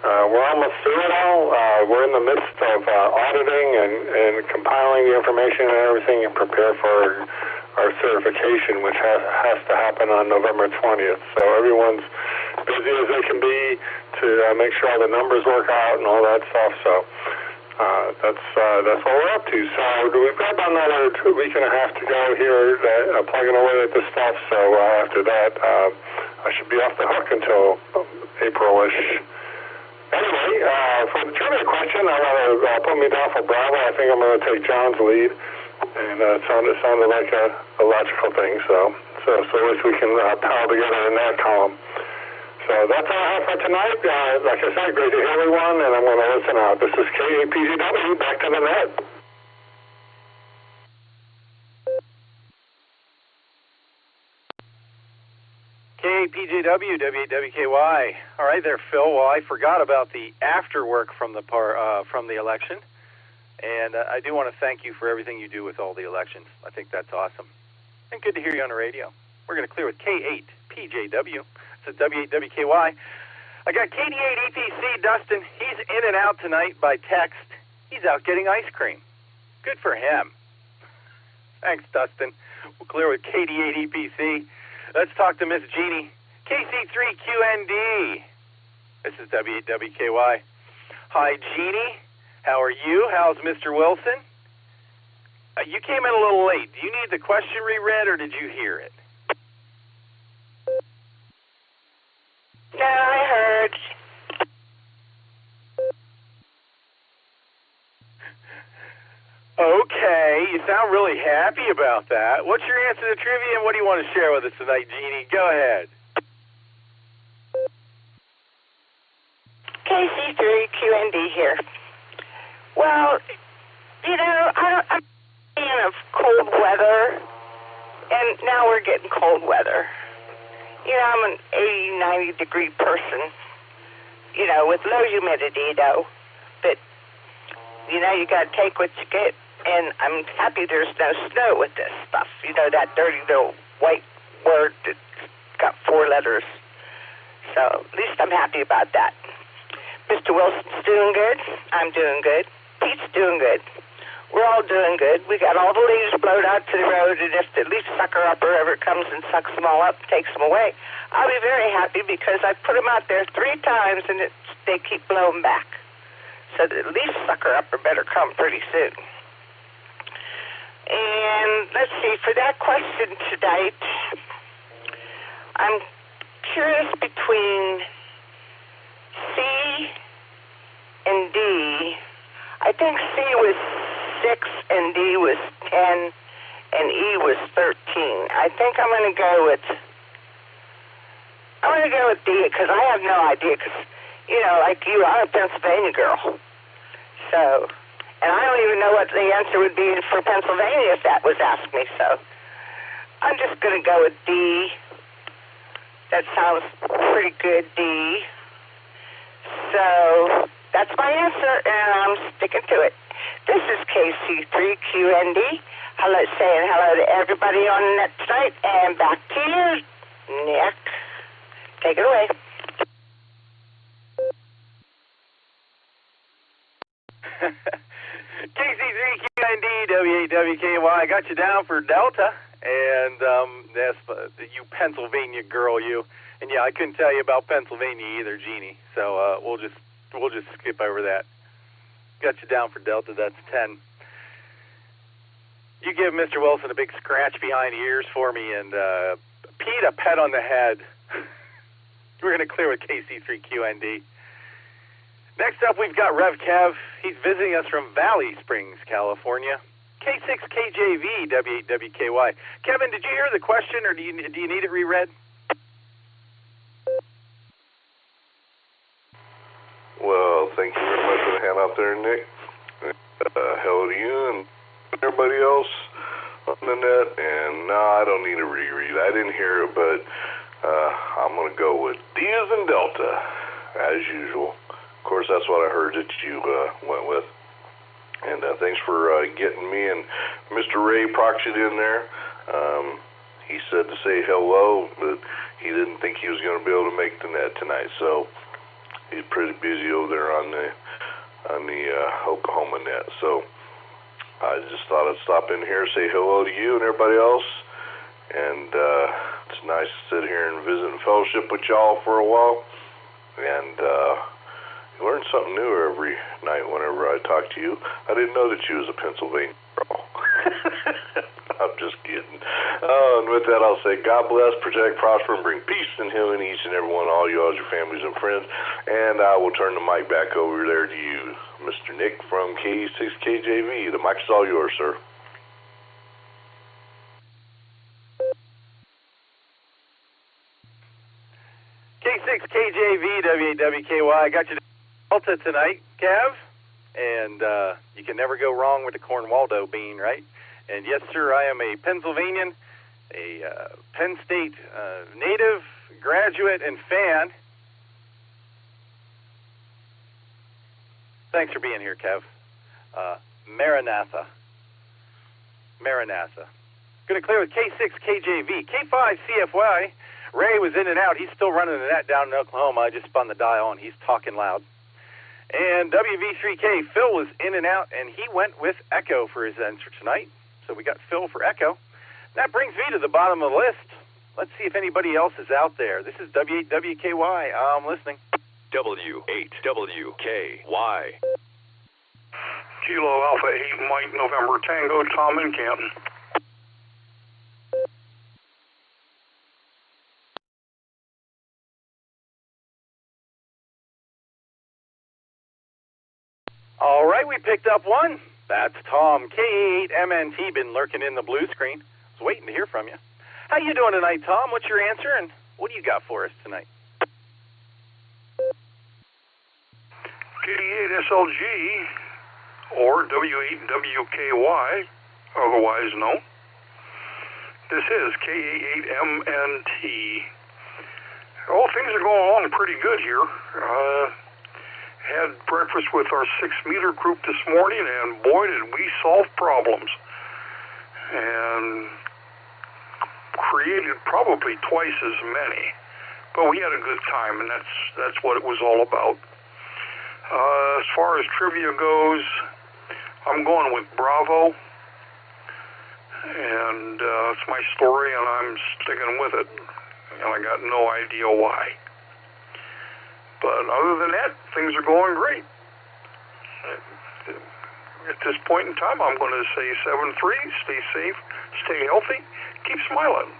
We're almost through it all. We're in the midst of auditing and compiling the information and everything and prepare for our certification, which has to happen on November 20th. So everyone's busy as they can be to make sure all the numbers work out and all that stuff. So that's what we're up to. So we've got about another week and a half to go here, plugging away at this stuff. So after that, I should be off the hook until April-ish. Anyway, for the trivia question, I want to put me down for Bravo. I think I'm going to take John's lead, and it sounded like a logical thing. So at least we can pal together in that column. So that's all I have for tonight. Like I said, great to hear everyone, and I'm going to listen out. This is K8PGW, back to the net. K8PJW, W8WKY. All right there, Phil. Well, I forgot about the afterwork from the election, and I do want to thank you for everything you do with all the elections. I think that's awesome. And good to hear you on the radio. We're going to clear with K8PJW. It's W8WKY. I got KD8EPC, Dustin. He's in and out tonight by text. He's out getting ice cream. Good for him. Thanks, Dustin. We'll clear with KD8EPC. Let's talk to Miss Jeannie. KC3QND. This is W8WKY. Hi, Jeannie. How are you? How's Mr. Wilson? You came in a little late. Do you need the question reread, or did you hear it? No, I heard. Okay, you sound really happy about that. What's your answer to trivia, and what do you want to share with us tonight, Jeannie? Go ahead. KC3QND here. Well, you know, I'm a fan of cold weather, and now we're getting cold weather. You know, I'm an 80, 90-degree person, you know, with low humidity, though. But, you know, you got to take what you get And I'm happy there's no snow with this stuff. You know, that dirty little white word that's got 4 letters. So at least I'm happy about that. Mr. Wilson's doing good. I'm doing good. Pete's doing good. We're all doing good. We got all the leaves blowed out to the road, and if the leaf sucker upper ever comes and sucks them all up, takes them away, I'll be very happy because I put them out there 3 times, and they keep blowing back. So the leaf sucker upper better come pretty soon. And let's see, for that question tonight, I'm curious between C and D. I think C was 6 and D was 10 and E was 13. I think I'm going to go with D because I have no idea because, you know, like you, I'm a Pennsylvania girl. So, and I don't even know what the answer would be for Pennsylvania if that was asked me. So I'm just going to go with D. That sounds pretty good, D. So that's my answer, and I'm sticking to it. This is KC3QND. Hello, saying hello to everybody on the net tonight, and back to you, Nick. Take it away. KC3QND, W8WKY. I got you down for Delta, and that's you Pennsylvania girl, you. And yeah, I couldn't tell you about Pennsylvania either, Jeannie. So we'll just skip over that. Got you down for Delta. That's 10. You give Mr. Wilson a big scratch behind the ears for me, and Pete a pet on the head. We're going to clear with KC3QND. Next up, we've got Rev Kev. He's visiting us from Valley Springs, California. K6KJV, W8WKY. Kevin, did you hear the question, or do you need it reread? Well, thank you very much for the hand out there, Nick. Hello to you and everybody else on the net. And no, I don't need a reread. I didn't hear it, but I'm going to go with D as in Delta, as usual. Of course, that's what I heard that you went with. And thanks for getting me and Mr. Ray proxied in there. He said to say hello, but he didn't think he was going to be able to make the net tonight. So he's pretty busy over there on the Oklahoma net. So I just thought I'd stop in here, say hello to you and everybody else. And it's nice to sit here and visit and fellowship with y'all for a while. And you learn something new every night whenever I talk to you. I didn't know that you was a Pennsylvania girl. I'm just kidding. And with that, I'll say God bless, protect, prosper, and bring peace and healing each and every one, all you, all your families and friends. And I will turn the mic back over there to you, Mr. Nick from K6KJV. The mic's all yours, sir. K6KJV, W8WKY. I got you Delta tonight, Kev. And you can never go wrong with the Cornwaldo bean, right? And yes, sir, I am a Pennsylvanian, a Penn State native, graduate, and fan. Thanks for being here, Kev. Maranatha. Maranatha. Going to clear with K6KJV. K5CFY. Ray was in and out. He's still running the net down in Oklahoma. I just spun the dial, and he's talking loud. And WV3K, Phil was in and out, and he went with Echo for his answer tonight. So we got Phil for Echo. That brings me to the bottom of the list. Let's see if anybody else is out there. This is W8WKY. I'm listening. W8WKY. Kilo Alpha 8 Mike November Tango, Tom in Canton. All right, we picked up one. That's Tom, K8MNT, been lurking in the blue screen. I was waiting to hear from you. How you doing tonight, Tom? What's your answer, and what do you got for us tonight? K8SLG, or W8WKY, otherwise known. This is K88MNT. All things are going along pretty good here. Had breakfast with our 6-meter group this morning, and boy, did we solve problems. And created probably twice as many. But we had a good time, and that's what it was all about. As far as trivia goes, I'm going with Bravo. And it's my story, and I'm sticking with it. And I got no idea why. But other than that, things are going great. At this point in time, I'm going to say 7-3, stay safe, stay healthy, keep smiling.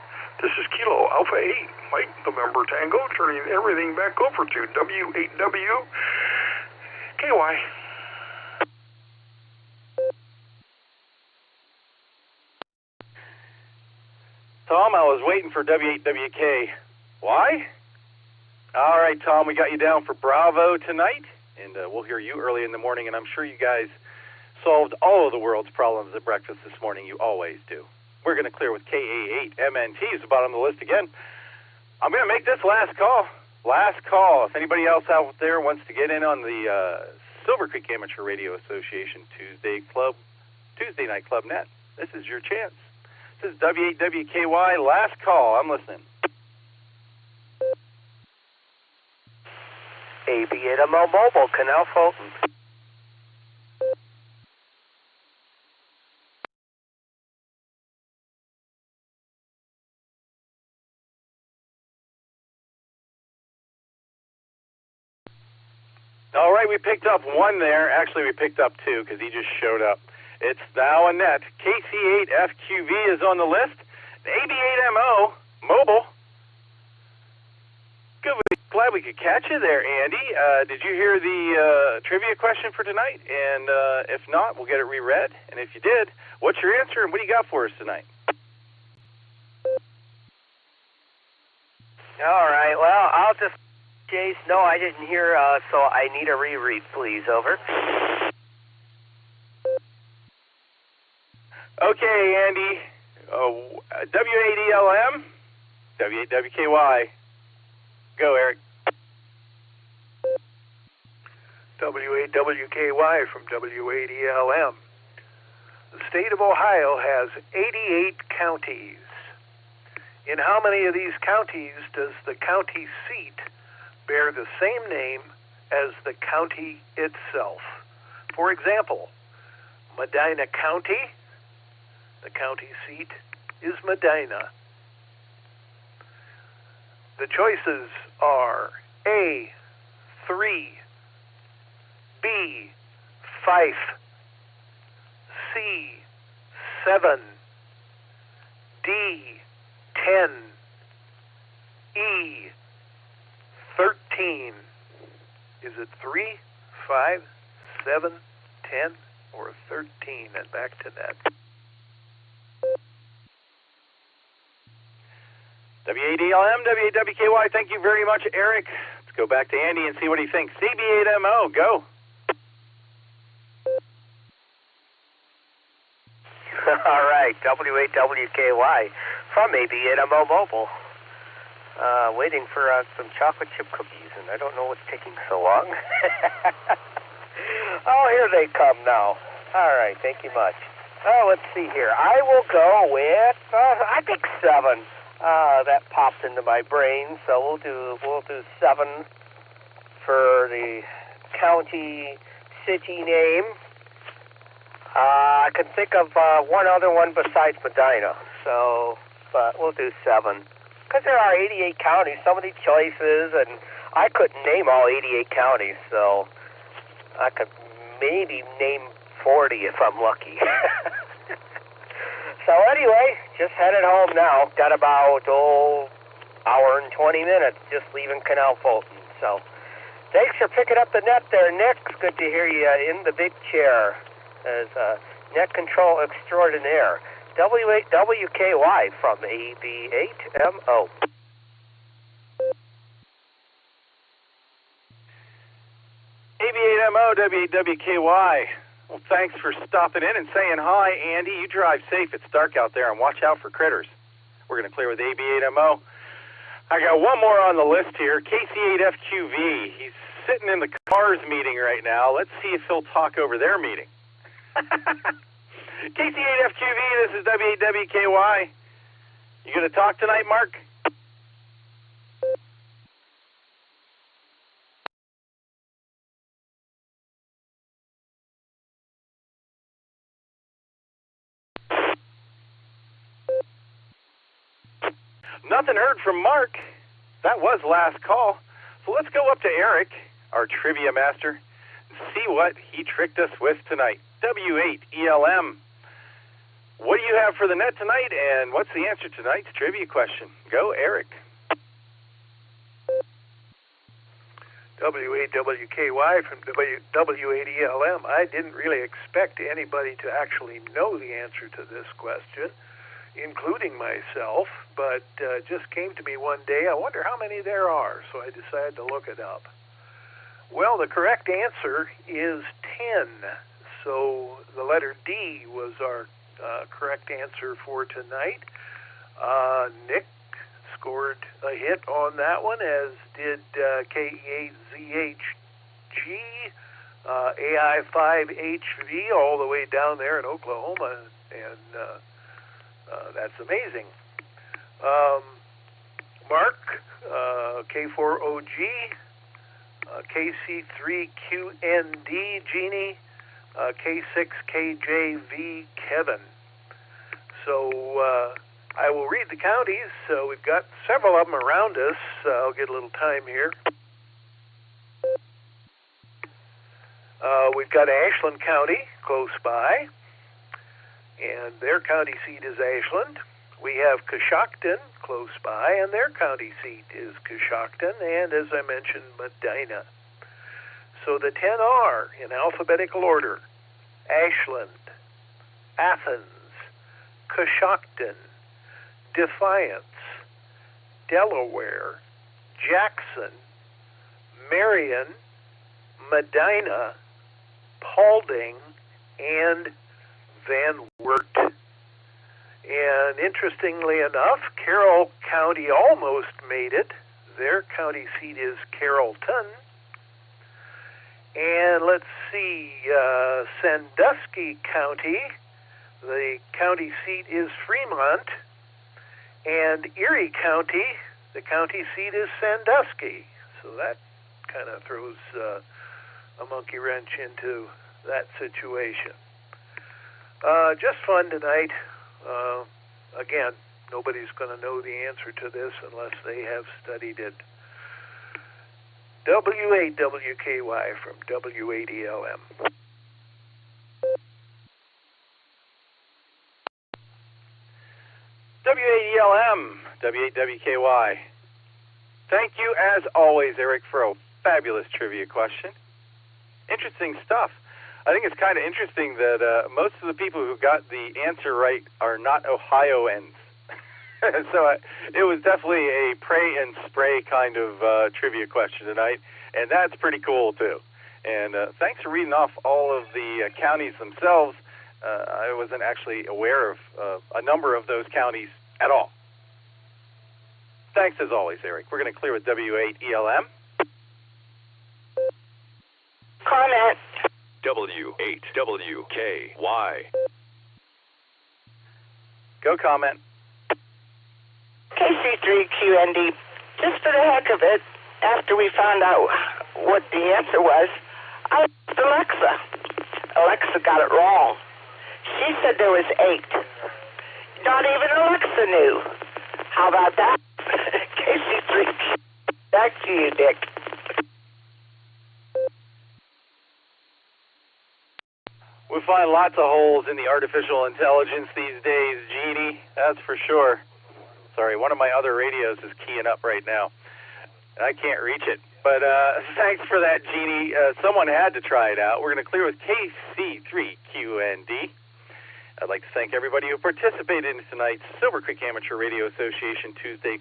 This is Kilo Alpha 8, Mike November Tango, turning everything back over to W8WKY. Tom, I was waiting for W8WK. Why? All right, Tom, we got you down for Bravo tonight, and we'll hear you early in the morning, and I'm sure you guys solved all of the world's problems at breakfast this morning. You always do. We're going to clear with KA8MNT is the bottom of the list again. I'm going to make this last call. Last call. If anybody else out there wants to get in on the Silvercreek Amateur Radio Association Tuesday Night Club Net, this is your chance. This is W8WKY, last call. I'm listening. AB8MO Mobile, Canal Fulton. All right, we picked up one there. Actually, we picked up two because he just showed up. It's now Annette. KC8FQV is on the list. AB8MO Mobile. Good. Glad we could catch you there, Andy. Did you hear the trivia question for tonight? And if not, we'll get it reread. And if you did, what's your answer and what do you got for us tonight? All right, well, I'll just... Jace, no, I didn't hear, so I need a reread, please. Over. Okay, Andy. W8ELM, W8WKY. Go, Eric. W8WKY from W8ELM. The state of Ohio has 88 counties. In how many of these counties does the county seat bear the same name as the county itself? For example, Medina County, the county seat is Medina. The choices are A, 3, B, Fife, C, 7, D, 10, E, 13. Is it 3, 5, 7, 10, or 13? And back to that. W8ELM, W8WKY, thank you very much, Eric. Let's go back to Andy and see what he thinks. CB8MO, go. All right, W8WKY from AB8MO Mobile. Waiting for some chocolate chip cookies, and I don't know what's taking so long. Oh, here they come now. All right, thank you much. Oh, let's see here. I will go with, I think 7. That popped into my brain, so we'll do 7 for the county city name. I can think of one other one besides Medina, so but we'll do 7. Because there are 88 counties, so many choices, and I couldn't name all 88 counties, so I could maybe name 40 if I'm lucky. So anyway, just headed home now. Got about, hour and 20 minutes just leaving Canal Fulton. So thanks for picking up the net there, Nick. It's good to hear you in the big chair as net control extraordinaire. W8WKY from AB8MO. AB8MO, W8WKY. Well, thanks for stopping in and saying hi, Andy. You drive safe. It's dark out there, and watch out for critters. We're going to clear with AB8MO. I got one more on the list here, KC8FQV. He's sitting in the cars meeting right now. Let's see if he'll talk over their meeting. KC8FQV, this is W8WKY. You going to talk tonight, Mark? Nothing heard from Mark. That was last call. So let's go up to Eric, our trivia master, and see what he tricked us with tonight. W8ELM. What do you have for the net tonight, and what's the answer to tonight's trivia question? Go, Eric. W8WKY from W8ELM. I didn't really expect anybody to actually know the answer to this question, including myself, but just came to me one day. I wonder how many there are, so I decided to look it up. Well, the correct answer is 10. So the letter D was our correct answer for tonight. Nick scored a hit on that one, as did KE8ZHG, AI5HV, all the way down there in Oklahoma, and that's amazing. Mark, K4OG, KC3QND, Jeannie, K6KJV, Kevin. So I will read the counties. We've got several of them around us. I'll get a little time here. We've got Ashland County close by, and their county seat is Ashland. We have Coshocton close by, and their county seat is Coshocton, and as I mentioned, Medina. So the 10 are, in alphabetical order, Ashland, Athens, Coshocton, Defiance, Delaware, Jackson, Marion, Medina, Paulding, and Van Wert. And interestingly enough, Carroll County almost made it. Their county seat is Carrollton. And let's see, Sandusky County, the county seat is Fremont. And Erie County, the county seat is Sandusky. So that kind of throws a monkey wrench into that situation. Just fun tonight. Again, nobody's going to know the answer to this unless they have studied it. W8WKY from W8ELM. W8ELM, W8WKY. Thank you, as always, Eric, for a fabulous trivia question. Interesting stuff. I think it's kind of interesting that most of the people who got the answer right are not Ohioans. So it was definitely a pray and spray kind of trivia question tonight, and that's pretty cool, too. And thanks for reading off all of the counties themselves. I wasn't actually aware of a number of those counties at all. Thanks, as always, Eric. We're going to clear with W8ELM. Comment. W8WKY. Go comment. KC3QND. Just for the heck of it, after we found out what the answer was, I asked Alexa. Alexa got it wrong. She said there was 8. Not even Alexa knew. How about that? KC3. Back to you, Dick. We find lots of holes in the artificial intelligence these days, Jeannie. That's for sure. Sorry, one of my other radios is keying up right now. I can't reach it. But thanks for that, Jeannie. Someone had to try it out. We're going to clear with KC3QND. I'd like to thank everybody who participated in tonight's Silvercreek Amateur Radio Association Tuesday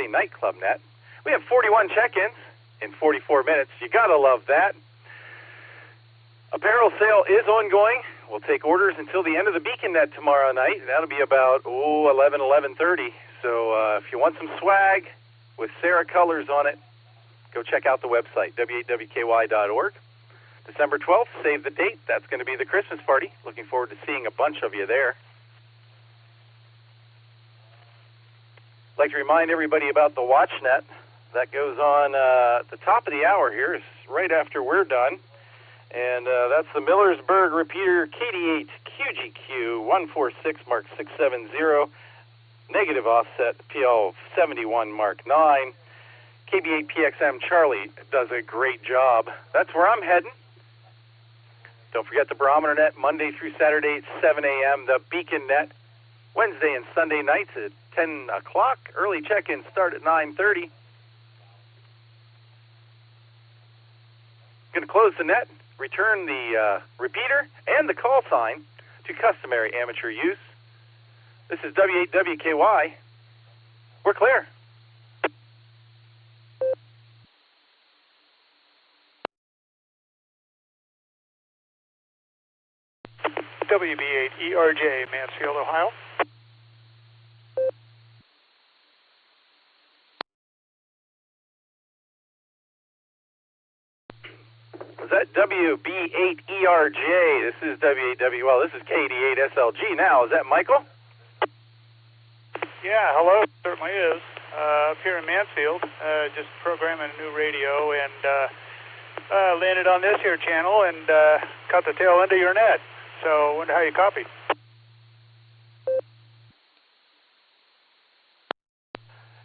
Night Club Net. We have 41 check-ins in 44 minutes. You got to love that. Apparel sale is ongoing. We'll take orders until the end of the Beacon Net tomorrow night. That'll be about 11:30. So if you want some swag with Sarah colors on it, go check out the website, w8wky.org. December 12th, save the date. That's going to be the Christmas party. Looking forward to seeing a bunch of you there. I'd like to remind everybody about the WatchNet. That goes on at the top of the hour here. It's right after we're done. And that's the Millersburg repeater KD8 QGQ 146 Mark 670, negative offset PL 71 Mark 9. KB8 PXM Charlie does a great job. That's where I'm heading. Don't forget the Barometer Net, Monday through Saturday at 7 a.m. The Beacon Net, Wednesday and Sunday nights at 10 o'clock. Early check-in start at 9:30. Going to close the net, return the repeater and the call sign to customary amateur use. This is W8WKY. We're clear. WB8ERJ, Mansfield, Ohio. Was that WB8ERJ? This is W8W. Well, this is KD8SLG now. Is that Michael? Yeah, hello. Certainly is. Up here in Mansfield, just programming a new radio and landed on this here channel and caught the tail end of your net. So, wonder how you copy.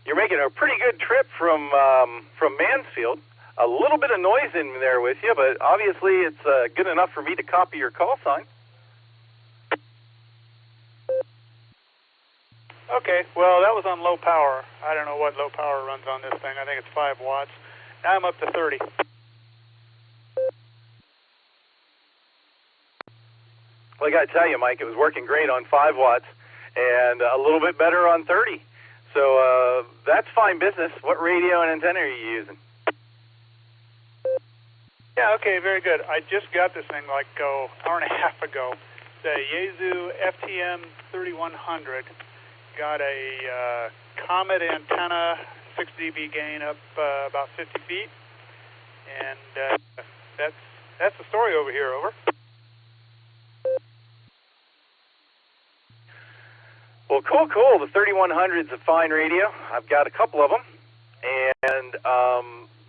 You're making a pretty good trip from Mansfield. A little bit of noise in there with you, but obviously it's good enough for me to copy your call sign. Okay, well, that was on low power. I don't know what low power runs on this thing. I think it's 5 watts. Now I'm up to 30. Well, I got to tell you, Mike, it was working great on 5 watts and a little bit better on 30. So that's fine business. What radio and antenna are you using? Yeah, okay, very good. I just got this thing like hour and a half ago. The Yaesu FTM 3100 got a Comet antenna, 6 dB gain up about 50 feet, and that's the story over here. Over. Well, cool. The 3100's a fine radio. I've got a couple of them, and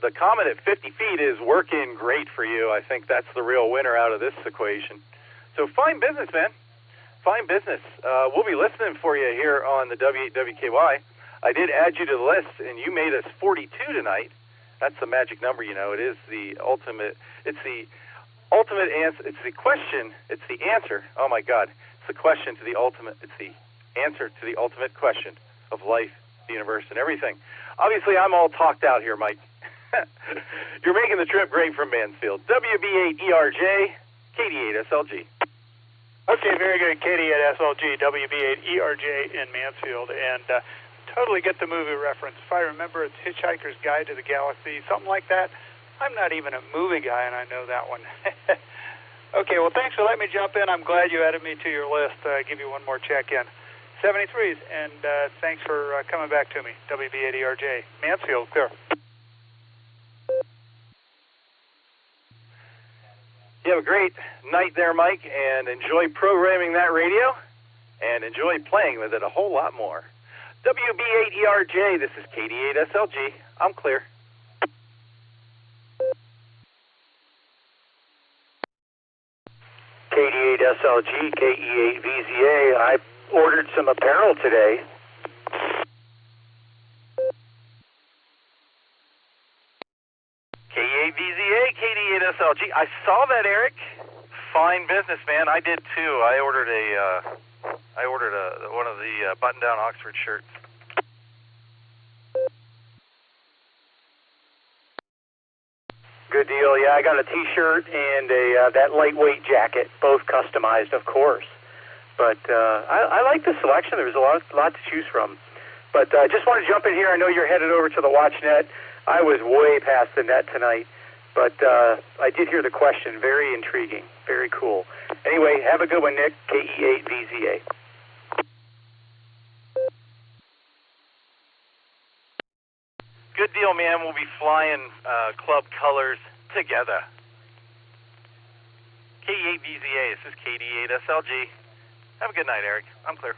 the Comet at 50 feet is working great for you. I think that's the real winner out of this equation. So fine business, man. Fine business. We'll be listening for you here on the W8WKY. I did add you to the list, and you made us 42 tonight. That's the magic number, you know. It is the ultimate. It's the ultimate answer. It's the question. It's the answer. Oh, my God. It's the question to the ultimate. It's the answer to the ultimate question of life, the universe, and everything. Obviously, I'm all talked out here, Mike. You're making the trip great from Mansfield. WB8ERJ, KD8SLG. Okay, very good. KD8SLG, WB8ERJ in Mansfield, and totally get the movie reference. If I remember, it's Hitchhiker's Guide to the Galaxy, something like that. I'm not even a movie guy, and I know that one. Okay, well, thanks for letting me jump in. I'm glad you added me to your list. Give you one more check-in. 73s, and thanks for coming back to me. WB8ERJ, Mansfield, clear. You have a great night there, Mike, and enjoy programming that radio, and enjoy playing with it a whole lot more. WB8ERJ, this is KD8SLG. I'm clear. KD8SLG, KE8VZA. I ordered some apparel today. KE8VZA, KD8SLG. I saw that, Eric. Fine business, man. I did too. I ordered one of the button-down Oxford shirts. Good deal. Yeah, I got a T-shirt and that lightweight jacket, both customized, of course. But I like the selection. There's a lot to choose from. But I just want to jump in here. I know you're headed over to the WatchNet. I was way past the net tonight, but I did hear the question. Very intriguing. Very cool. Anyway, have a good one, Nick. KE8VZA. Good deal, man. We'll be flying club colors together. K8VZA, this is KD8SLG. Have a good night, Eric. I'm clear.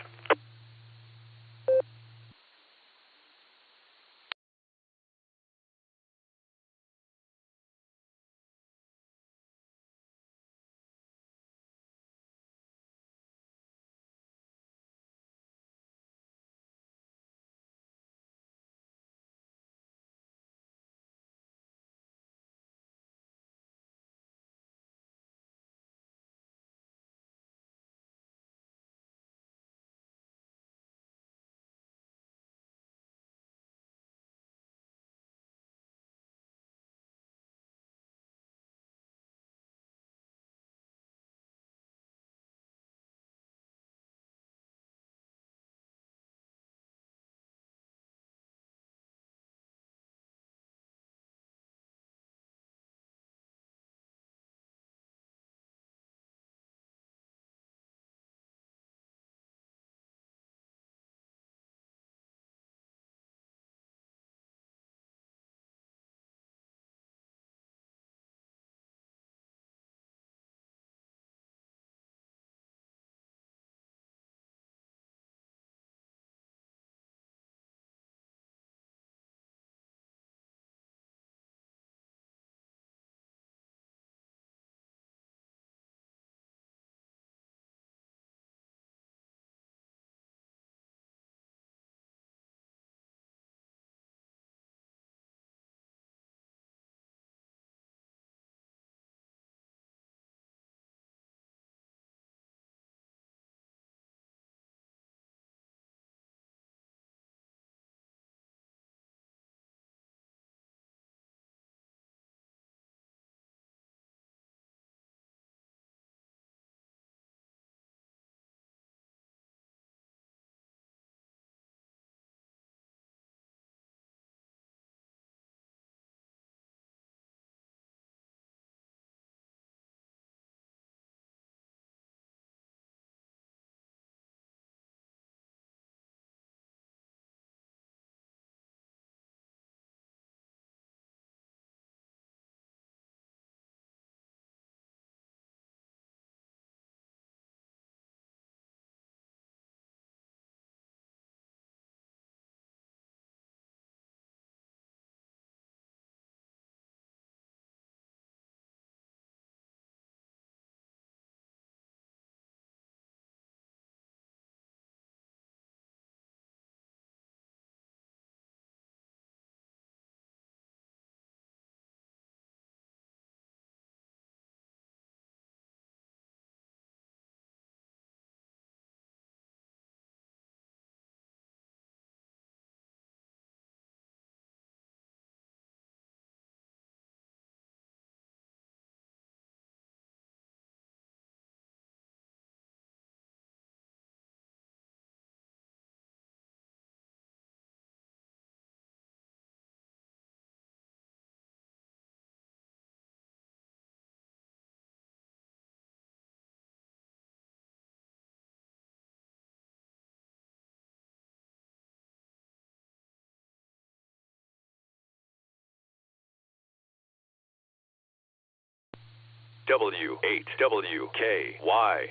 W8WKY.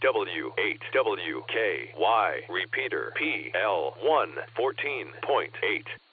W8WKY. Repeater PL1 14.8.